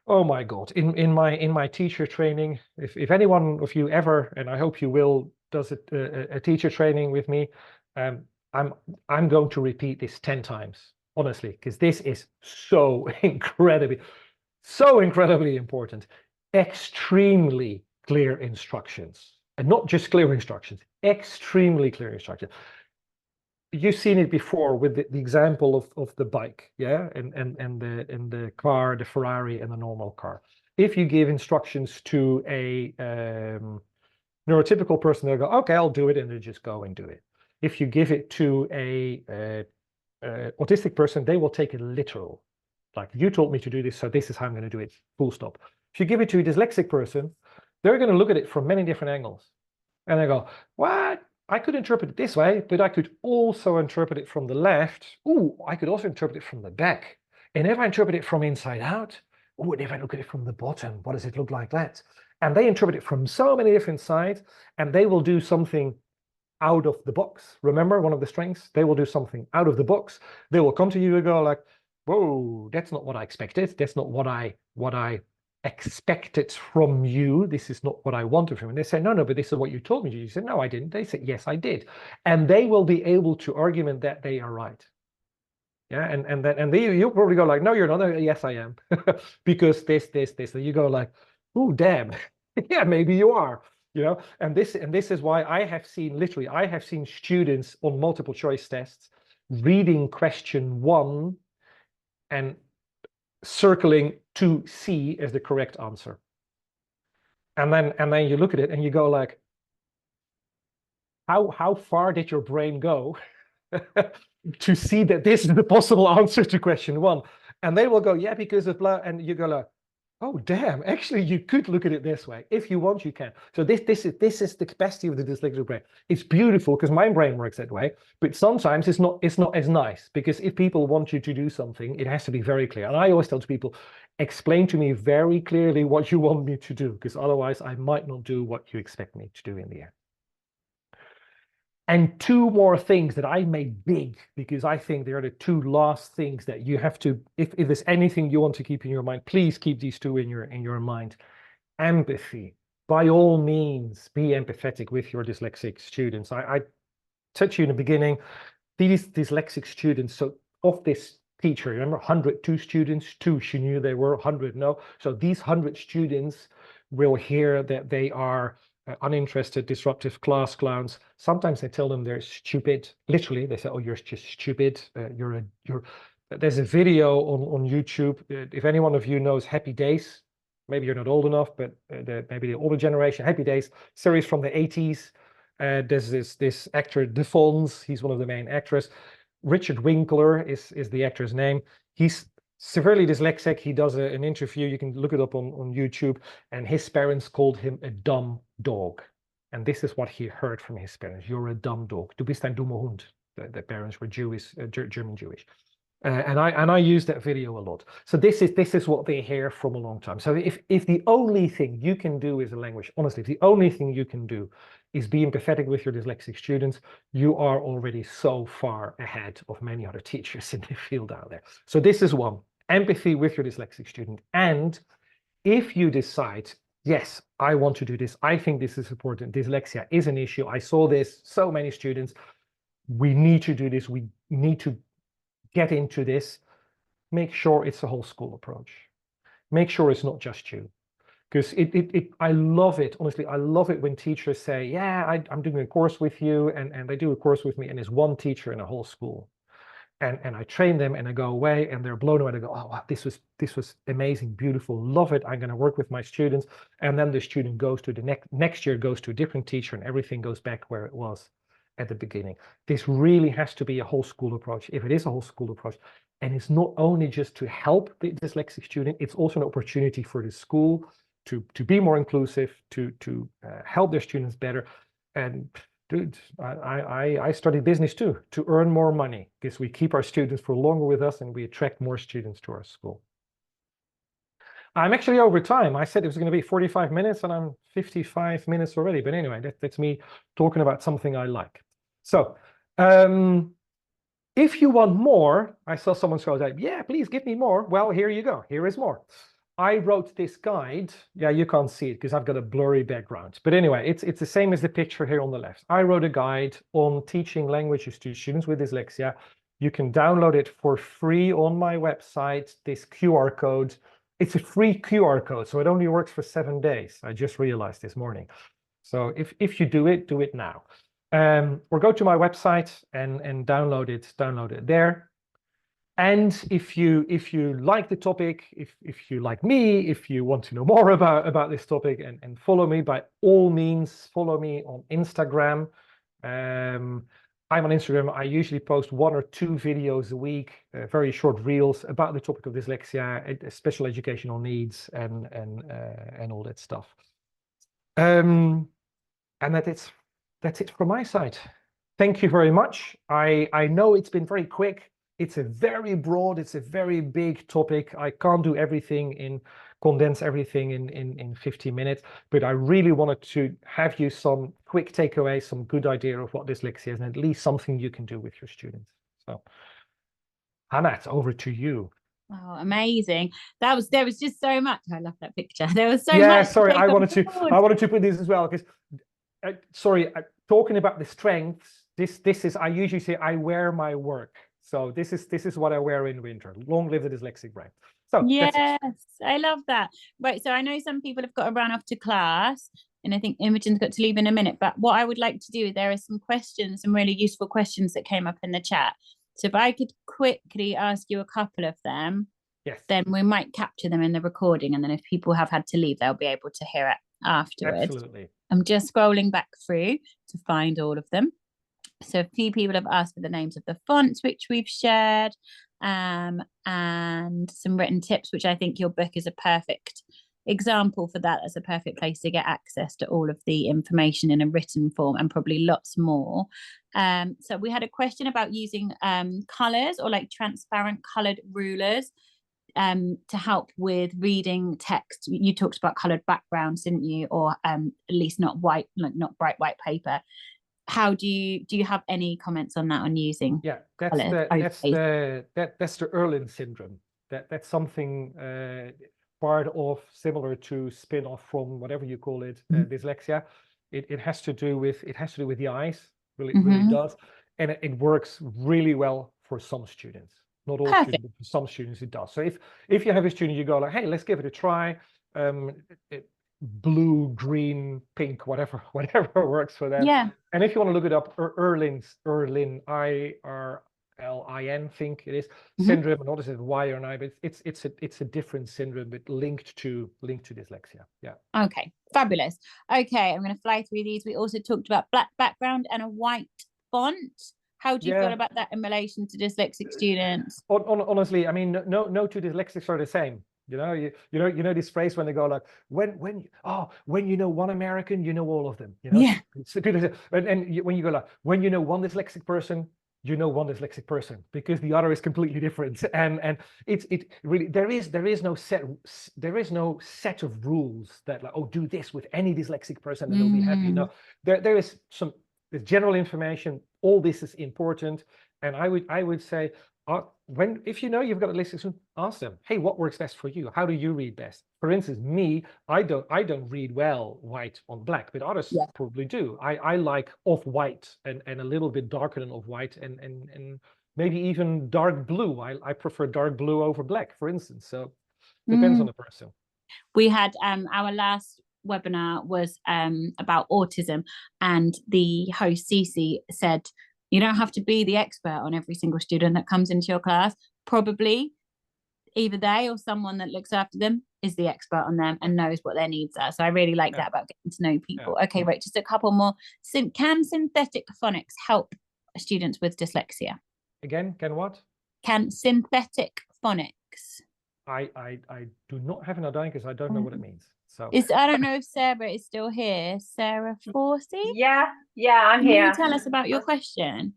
oh my God, in my teacher training, if any one of you ever, and I hope you will, does a teacher training with me, I'm going to repeat this 10 times, honestly, because this is so incredibly important. Extremely clear instructions, and not just clear instructions, extremely clear instructions. You've seen it before with the example of the bike, yeah, and the car, the Ferrari, and the normal car. If you give instructions to a neurotypical person, they'll go, okay, I'll do it, and they just go and do it. If you give it to a autistic person, they will take it literal. Like, you told me to do this, so this is how I'm going to do it, full stop. If you give it to a dyslexic person, they're going to look at it from many different angles. And they go, what? I could interpret it this way, but I could also interpret it from the left. Ooh, I could also interpret it from the back. And if I interpret it from inside out, oh, and if I look at it from the bottom, what does it look like that? And they interpret it from so many different sides, and they will do something out of the box. Remember one of the strengths? They will do something out of the box. They will come to you and go like, whoa, that's not what I expected. That's not what I expected from you. This is not what I wanted from you. And they say, no, but this is what you told me to do. You said, no, I didn't. They say, yes, I did. And they will be able to argument that they are right. Yeah, and you'll probably go like, no, you're not. No, yes, I am. Because this. And you go like, oh, damn. Yeah, maybe you are. You know, and this is why I have seen students on multiple choice tests reading question 1 and circling 2C as the correct answer. And then you look at it and you go like, how far did your brain go to see that this is the possible answer to question 1? And they will go, yeah, because of blah. And you go like, oh, damn, actually, you could look at it this way. If you want, you can. So this is the capacity of the dyslexic brain. It's beautiful because my brain works that way, but sometimes it's not as nice, because if people want you to do something, it has to be very clear. And I always tell people, explain to me very clearly what you want me to do, because otherwise I might not do what you expect me to do in the end. And 2 more things that I made big, because I think they're the 2 last things that you have to, if there's anything you want to keep in your mind, please keep these 2 in your mind. Empathy. By all means, be empathetic with your dyslexic students. I touched you in the beginning, these dyslexic students, so of this teacher, remember 102 students, 2 she knew they were, 100 no. So these 100 students will hear that they are uninterested, disruptive class clowns. Sometimes I tell them they're stupid. Literally, they say, "Oh, you're just stupid. You're." There's a video on YouTube. If any one of you knows Happy Days, maybe you're not old enough, but maybe the older generation, Happy Days series from the 80s. There's this actor, De Fonds. He's one of the main actors. Richard Winkler is the actor's name. He's severely dyslexic. He does an interview. You can look it up on YouTube. And his parents called him a dumb dog. And this is what he heard from his parents. You're a dumb dog. Du bist ein dummer Hund. The parents were Jewish, German Jewish. And I use that video a lot. So this is what they hear from a long time. So if the only thing you can do is a language, honestly, if the only thing you can do is be empathetic with your dyslexic students, you are already so far ahead of many other teachers in the field out there. So this is one. Empathy with your dyslexic student. And if you decide, yes, I want to do this, I think this is important, dyslexia is an issue, I saw this, so many students, we need to do this, we need to get into this, make sure it's a whole school approach. Make sure it's not just you. Because I love it, honestly, I love it when teachers say, yeah, I'm doing a course with you, and they do a course with me, and there's one teacher in a whole school. And I train them and I go away and they're blown away. They go, oh, wow, this was amazing, beautiful, love it. I'm going to work with my students. And then the student goes to the next year, goes to a different teacher, and everything goes back where it was at the beginning. This really has to be a whole school approach. If it is a whole school approach, and it's not only just to help the dyslexic student, it's also an opportunity for the school to be more inclusive, to help their students better. And dude, I studied business too, to earn more money, because we keep our students for longer with us and we attract more students to our school. I'm actually over time. I said it was going to be 45 minutes and I'm 55 minutes already. But anyway, that's me talking about something I like. So if you want more, I saw someone scroll like, yeah, please give me more. Well, here you go. Here is more. I wrote this guide. Yeah, you can't see it because I've got a blurry background. But anyway, it's the same as the picture here on the left. I wrote a guide on teaching languages to students with dyslexia. You can download it for free on my website, this QR code. It's a free QR code, so it only works for 7 days. I just realized this morning. So if you do it now. Or go to my website and download it there. And if you like the topic, if you like me, if you want to know more about this topic and follow me, by all means, follow me on Instagram. I'm on Instagram. I usually post 1 or 2 videos a week, very short reels about the topic of dyslexia, special educational needs, and all that stuff. And that's it from my side. Thank you very much. I know it's been very quick. It's a very broad, it's a very big topic. I can't do everything condense everything in 50 minutes, but I really wanted to have you some quick takeaways, some good idea of what dyslexia is, and at least something you can do with your students. So, Hannah, it's over to you. Oh, amazing. There was just so much. I love that picture. There was so much. Yeah, sorry, I wanted to put this as well, because talking about the strengths, this is, I usually say I wear my work. So this is what I wear in winter. Long live the dyslexic brain. So yes, I love that. Right, so I know some people have got to run off to class, and I think Imogen's got to leave in a minute. But what I would like to do, there are some questions, some really useful questions that came up in the chat. So if I could quickly ask you a couple of them, yes, then we might capture them in the recording, and then if people have had to leave, they'll be able to hear it afterwards. Absolutely. I'm just scrolling back through to find all of them. So a few people have asked for the names of the fonts, which we've shared, and some written tips, which I think your book is a perfect example for that. As a perfect place to get access to all of the information in a written form, and probably lots more. So we had a question about using colours, or like transparent coloured rulers, to help with reading text. You talked about coloured backgrounds, didn't you? Or at least not white, like not bright white paper. How do you have any comments on that, on using? Yeah, that's the Erlin syndrome. That's something part of, similar to spin-off from whatever you call it, dyslexia. It has to do with the eyes. Really does, and it works really well for some students. Not all students, but for some students it does. So if you have a student, you go like, hey, let's give it a try. Blue, green, pink, whatever works for them. Yeah. And if you want to look it up, Erlin, IRLIN, think it is, syndrome, and notice it's Y or an I, but it's a different syndrome, but linked to dyslexia. Yeah. Okay, fabulous. Okay, I'm going to fly through these. We also talked about black background and a white font. How do you feel about that in relation to dyslexic students? Honestly, I mean, no two dyslexics are the same. You know this phrase when they go like, when you know one American, you know all of them. You know, yeah. And when you go like, when you know one dyslexic person, you know one dyslexic person, because the other is completely different. And it really, there is no set of rules that like, oh, do this with any dyslexic person and they'll be happy. No, there is some general information. All this is important, and I would say, if you know you've got a dyslexic, ask them, hey, what works best for you? How do you read best? For instance, me, I don't read well white on black, but others probably do. I like off-white and a little bit darker than off-white, and maybe even dark blue. I prefer dark blue over black, for instance. So depends on the person. We had our last webinar was about autism, and the host Cece said, you don't have to be the expert on every single student that comes into your class. Probably either they or someone that looks after them is the expert on them and knows what their needs are. So I really like that about getting to know people. Okay, right, just a couple more. Can synthetic phonics help students with dyslexia? Again, can what? Can synthetic phonics? I do not have an idea, because I don't know what it means. So I don't know if Sarah is still here. Sarah Forsey? Yeah, I'm here. Can you tell us about your question?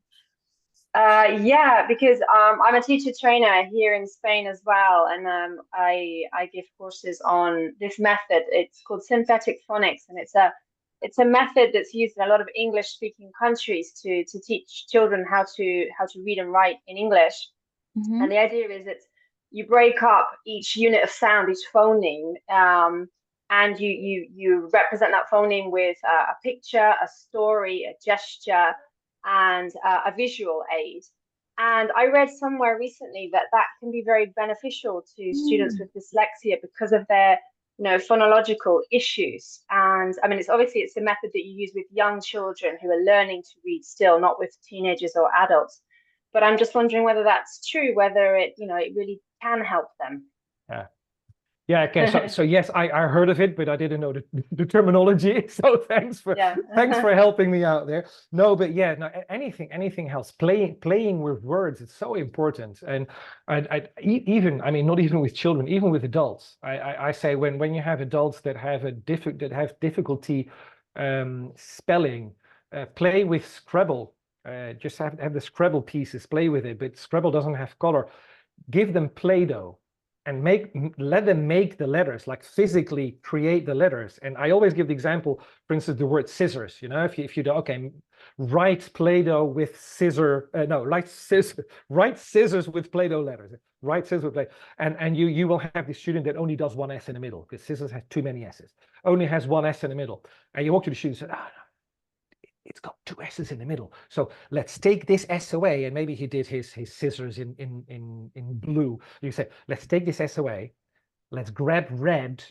Yeah, because I'm a teacher trainer here in Spain as well, and I give courses on this method. It's called synthetic phonics, and it's a method that's used in a lot of English speaking countries to teach children how to read and write in English. Mm-hmm. And the idea is that you break up each unit of sound, each phoneme, and you represent that phoneme with a picture, a story, a gesture, and a visual aid. And I read somewhere recently that that can be very beneficial to students with dyslexia because of their, phonological issues. And I mean, it's a method that you use with young children who are learning to read still, not with teenagers or adults. But I'm just wondering whether that's true, whether it really can help them. Yeah. Yeah, okay. So yes, I heard of it, but I didn't know the terminology. So thanks for Yeah. helping me out there. No, but yeah, no, anything helps. Playing with words, it's so important. And even, I mean, not even with children, even with adults. I say when you have adults that have difficulty spelling, play with Scrabble. Just have the Scrabble pieces, play with it. But Scrabble doesn't have color. Give them Play-Doh and let them make the letters, like physically create the letters. And I always give the example, for instance, the word scissors. If you do, okay, write Play-Doh with write scissors with Play-Doh letters. Write scissors with Play, and you will have the student that only does one S in the middle, because scissors has too many S's. Only has one S in the middle, and you walk to the student and say, it's got two S's in the middle. So let's take this S away. And maybe he did his scissors in blue. You say, let's take this S away. Let's grab red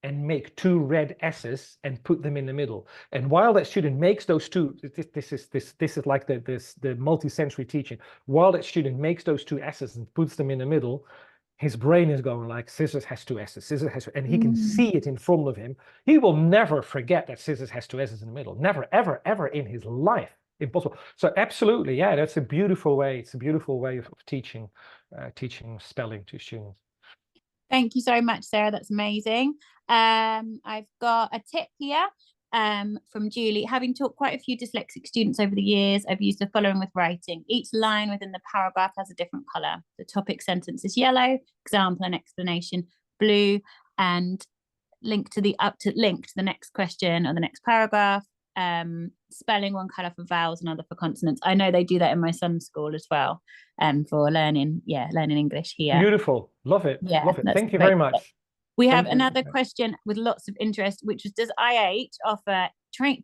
and make two red S's and put them in the middle. And while that student makes those two, this is like the multi-sensory teaching. While that student makes those two S's and puts them in the middle, his brain is going like scissors has two S's, scissors has, and he can see it in front of him. He will never forget that scissors has two S's in the middle. Never, ever, ever in his life. Impossible. So absolutely, yeah, that's a beautiful way. It's a beautiful way of teaching spelling to students. Thank you so much, Sarah. That's amazing. I've got a tip here from Julie. Having taught quite a few dyslexic students over the years, I've used the following with writing. Each line within the paragraph has a different colour. The topic sentence is yellow, example and explanation blue, and link to the next question or the next paragraph. Spelling one colour for vowels, another for consonants. I know they do that in my son's school as well, for learning English here. Beautiful. Love it. Yeah, love it. Thank you very much. We have another question with lots of interest, which was, does IH offer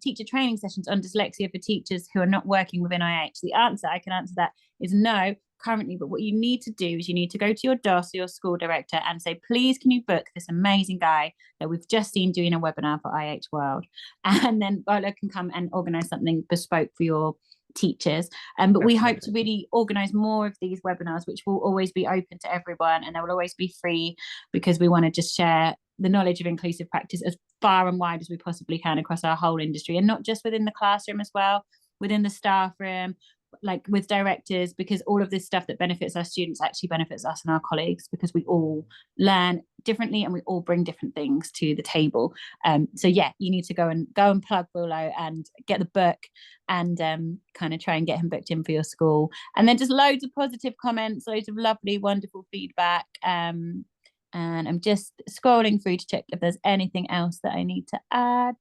teacher training sessions on dyslexia for teachers who are not working within IH? The answer, I can answer that, is no currently, but what you need to do is you need to go to your DOS or your school director and say, please, can you book this amazing guy that we've just seen doing a webinar for IH World? And then Boelo can come and organise something bespoke for your teachers. But we hope to really organise more of these webinars, which will always be open to everyone, and they will always be free, because we want to just share the knowledge of inclusive practice as far and wide as we possibly can across our whole industry, and not just within the classroom as well, within the staff room, like with directors, because all of this stuff that benefits our students actually benefits us and our colleagues, because we all learn differently and we all bring different things to the table. So yeah, you need to go and plug Boelo and get the book and kind of try and get him booked in for your school. And then just loads of positive comments, loads of lovely, wonderful feedback. And I'm just scrolling through to check if there's anything else that I need to add.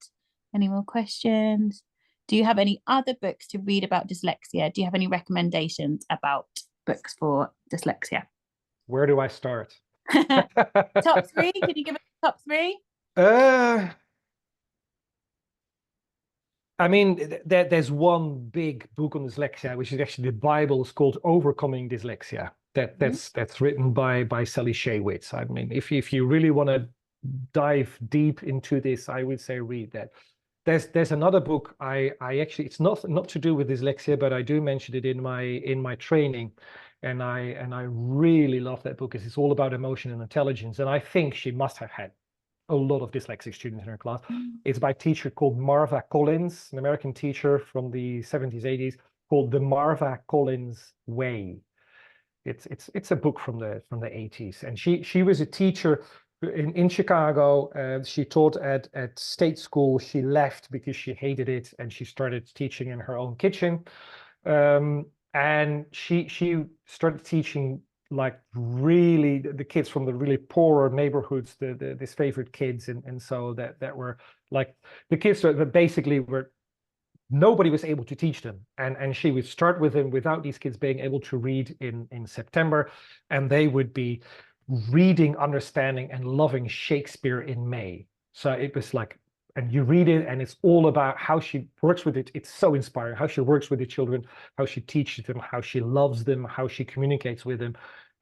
Any more questions? Do you have any other books to read about dyslexia? Do you have any recommendations about books for dyslexia? Where do I start? Top three? Can you give us top three? I mean, there's one big book on dyslexia, which is actually the Bible. It's called Overcoming Dyslexia. That's written by Sally Shaywitz. I mean, if you really want to dive deep into this, I would say read that. There's another book I actually, it's not to do with dyslexia, but I do mention it in my training, and I really love that book, because it's all about emotion and intelligence, and I think she must have had a lot of dyslexic students in her class. It's by a teacher called Marva Collins, an American teacher from the 70s, 80s, called The Marva Collins Way. It's a book from the 80s, and she was a teacher in Chicago. She taught at state school. She left because she hated it, and she started teaching in her own kitchen. and she started teaching like really the kids from the really poorer neighborhoods, the disfavored kids, and so that were like the kids that basically were, nobody was able to teach them, and she would start with them without these kids being able to read in September, and they would be reading, understanding, and loving Shakespeare in May. So it was like, and you read it, and it's all about how she works with it. It's so inspiring how she works with the children, how she teaches them, how she loves them, how she communicates with them.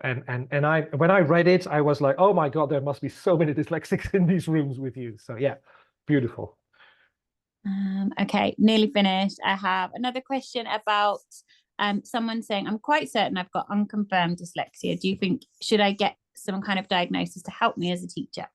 And I, when I read it, I was like, oh my God, there must be so many dyslexics in these rooms with you. So yeah, beautiful. Okay, nearly finished. I have another question about someone saying, I'm quite certain I've got unconfirmed dyslexia. Do you think, should I get some kind of diagnosis to help me as a teacher?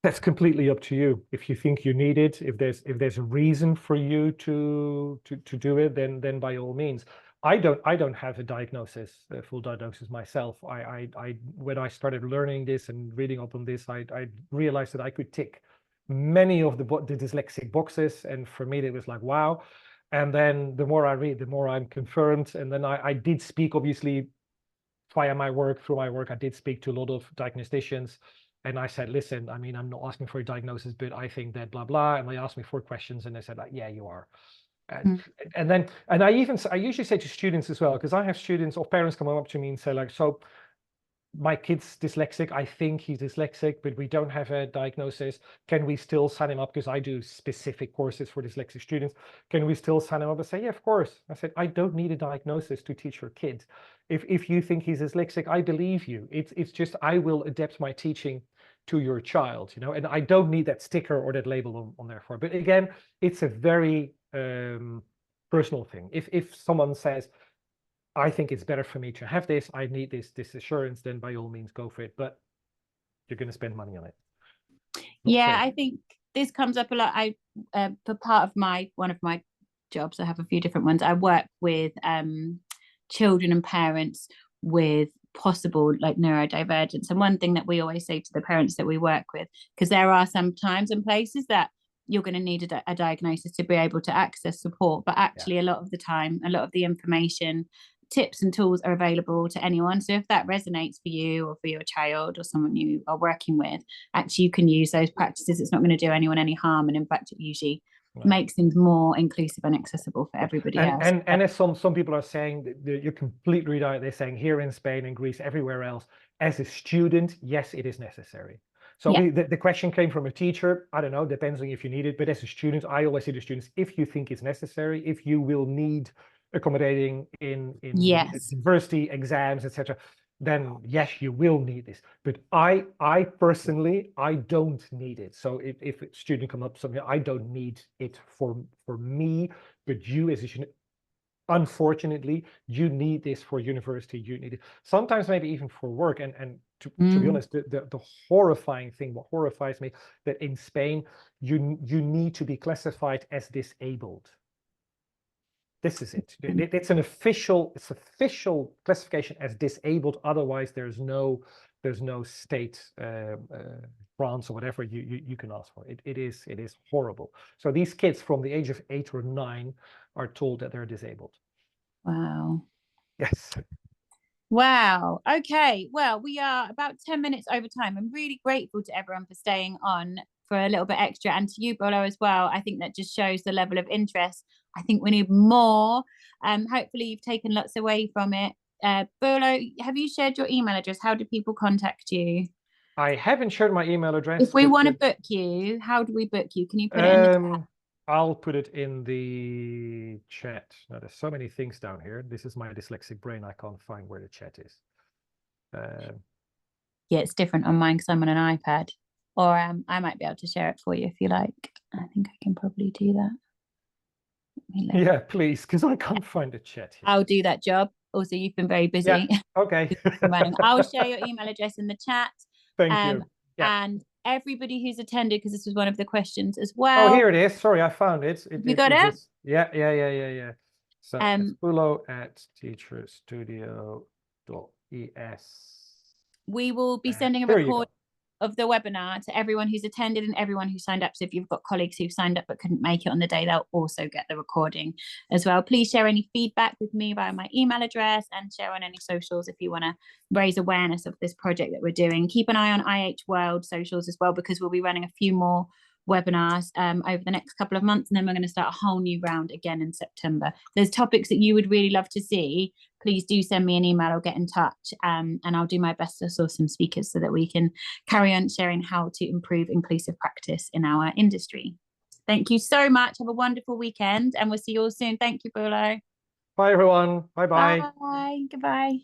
That's completely up to you. If you think you need it, if there's a reason for you to do it, then by all means. I don't have a diagnosis, a full diagnosis myself. I when I started learning this and reading up on this, I realized that I could tick many of the dyslexic boxes, and for me it was like, wow. And then the more I read, the more I'm confirmed. And then I did speak, obviously, via my work, through my work, I did speak to a lot of diagnosticians, and I said, listen, I mean, I'm not asking for a diagnosis, but I think that blah blah. And they asked me 4 questions, and they said, like, yeah, you are. And then I usually say to students as well, because I have students or parents come up to me and say, like, so my kid's dyslexic, I think he's dyslexic, but we don't have a diagnosis. Can we still sign him up? Because I do specific courses for dyslexic students. Can we still sign him up? I say, yeah, of course. I said, I don't need a diagnosis to teach your kid. If you think he's dyslexic, I believe you. It's just, I will adapt my teaching to your child, you know, and I don't need that sticker or that label on there for. But again, it's a very personal thing. If someone says, I think it's better for me to have this, I need this assurance, then by all means go for it. But you're going to spend money on it. Yeah, I think this comes up a lot. I for part of one of my jobs, I have a few different ones. I work with children and parents with possible like neurodivergence. And one thing that we always say to the parents that we work with, because there are some times and places that you're going to need a diagnosis to be able to access support, but actually a lot of the time, a lot of the information, tips and tools are available to anyone. So if that resonates for you or for your child or someone you are working with, actually you can use those practices. It's not going to do anyone any harm, and in fact it usually makes things more inclusive and accessible for everybody else. And as some people are saying, you're completely right. They're saying here in Spain and Greece, everywhere else, as a student, yes, it is necessary. So the question came from a teacher. I don't know, depends on if you need it, but as a student, I always say to students, if you think it's necessary, if you will need accommodating in university exams, etc., then yes, you will need this. But I personally, I don't need it. So if a student come up something, I don't need it for me, but you as a student, unfortunately, you need this for university. You need it sometimes, maybe even for work. And to be honest, the horrifying thing, what horrifies me, that in Spain you need to be classified as disabled. This is it. It's official classification as disabled. Otherwise, there's no state grants or whatever you can ask for. It is horrible. So these kids from the age of 8 or 9 are told that they're disabled. Wow. Yes. Wow. Okay. Well, we are about 10 minutes over time. I'm really grateful to everyone for staying on for a little bit extra, and to you, Boelo, as well. I think that just shows the level of interest. I think we need more. Hopefully you've taken lots away from it. Boelo, have you shared your email address? How do people contact you? I haven't shared my email address. If we want to book you, how do we book you? Can you put it in the chat? I'll put it in the chat. Now, there's so many things down here. This is my dyslexic brain. I can't find where the chat is. Yeah, it's different on mine because I'm on an iPad. Or I might be able to share it for you if you like. I think I can probably do that. Yeah, please, because I can't find the chat here. I'll do that job. Also, you've been very busy. Yeah, okay. I'll share your email address in the chat. Thank you. Yeah. And everybody who's attended, because this was one of the questions as well. Oh, here it is. Sorry, I found it. You got it? Yeah. So it's Poole at teacherstudio.es. We will be sending a recording of the webinar to everyone who's attended and everyone who signed up. So if you've got colleagues who've signed up but couldn't make it on the day, they'll also get the recording as well. Please share any feedback with me via my email address and share on any socials if you want to raise awareness of this project that we're doing. Keep an eye on IH World socials as well, because we'll be running a few more webinars over the next couple of months, and then we're going to start a whole new round again in September. If there's topics that you would really love to see, please do send me an email or get in touch, and I'll do my best to source some speakers so that we can carry on sharing how to improve inclusive practice in our industry. Thank you so much. Have a wonderful weekend, and we'll see you all soon. Thank you, Boelo. Bye, everyone. Bye-bye. Bye. Goodbye.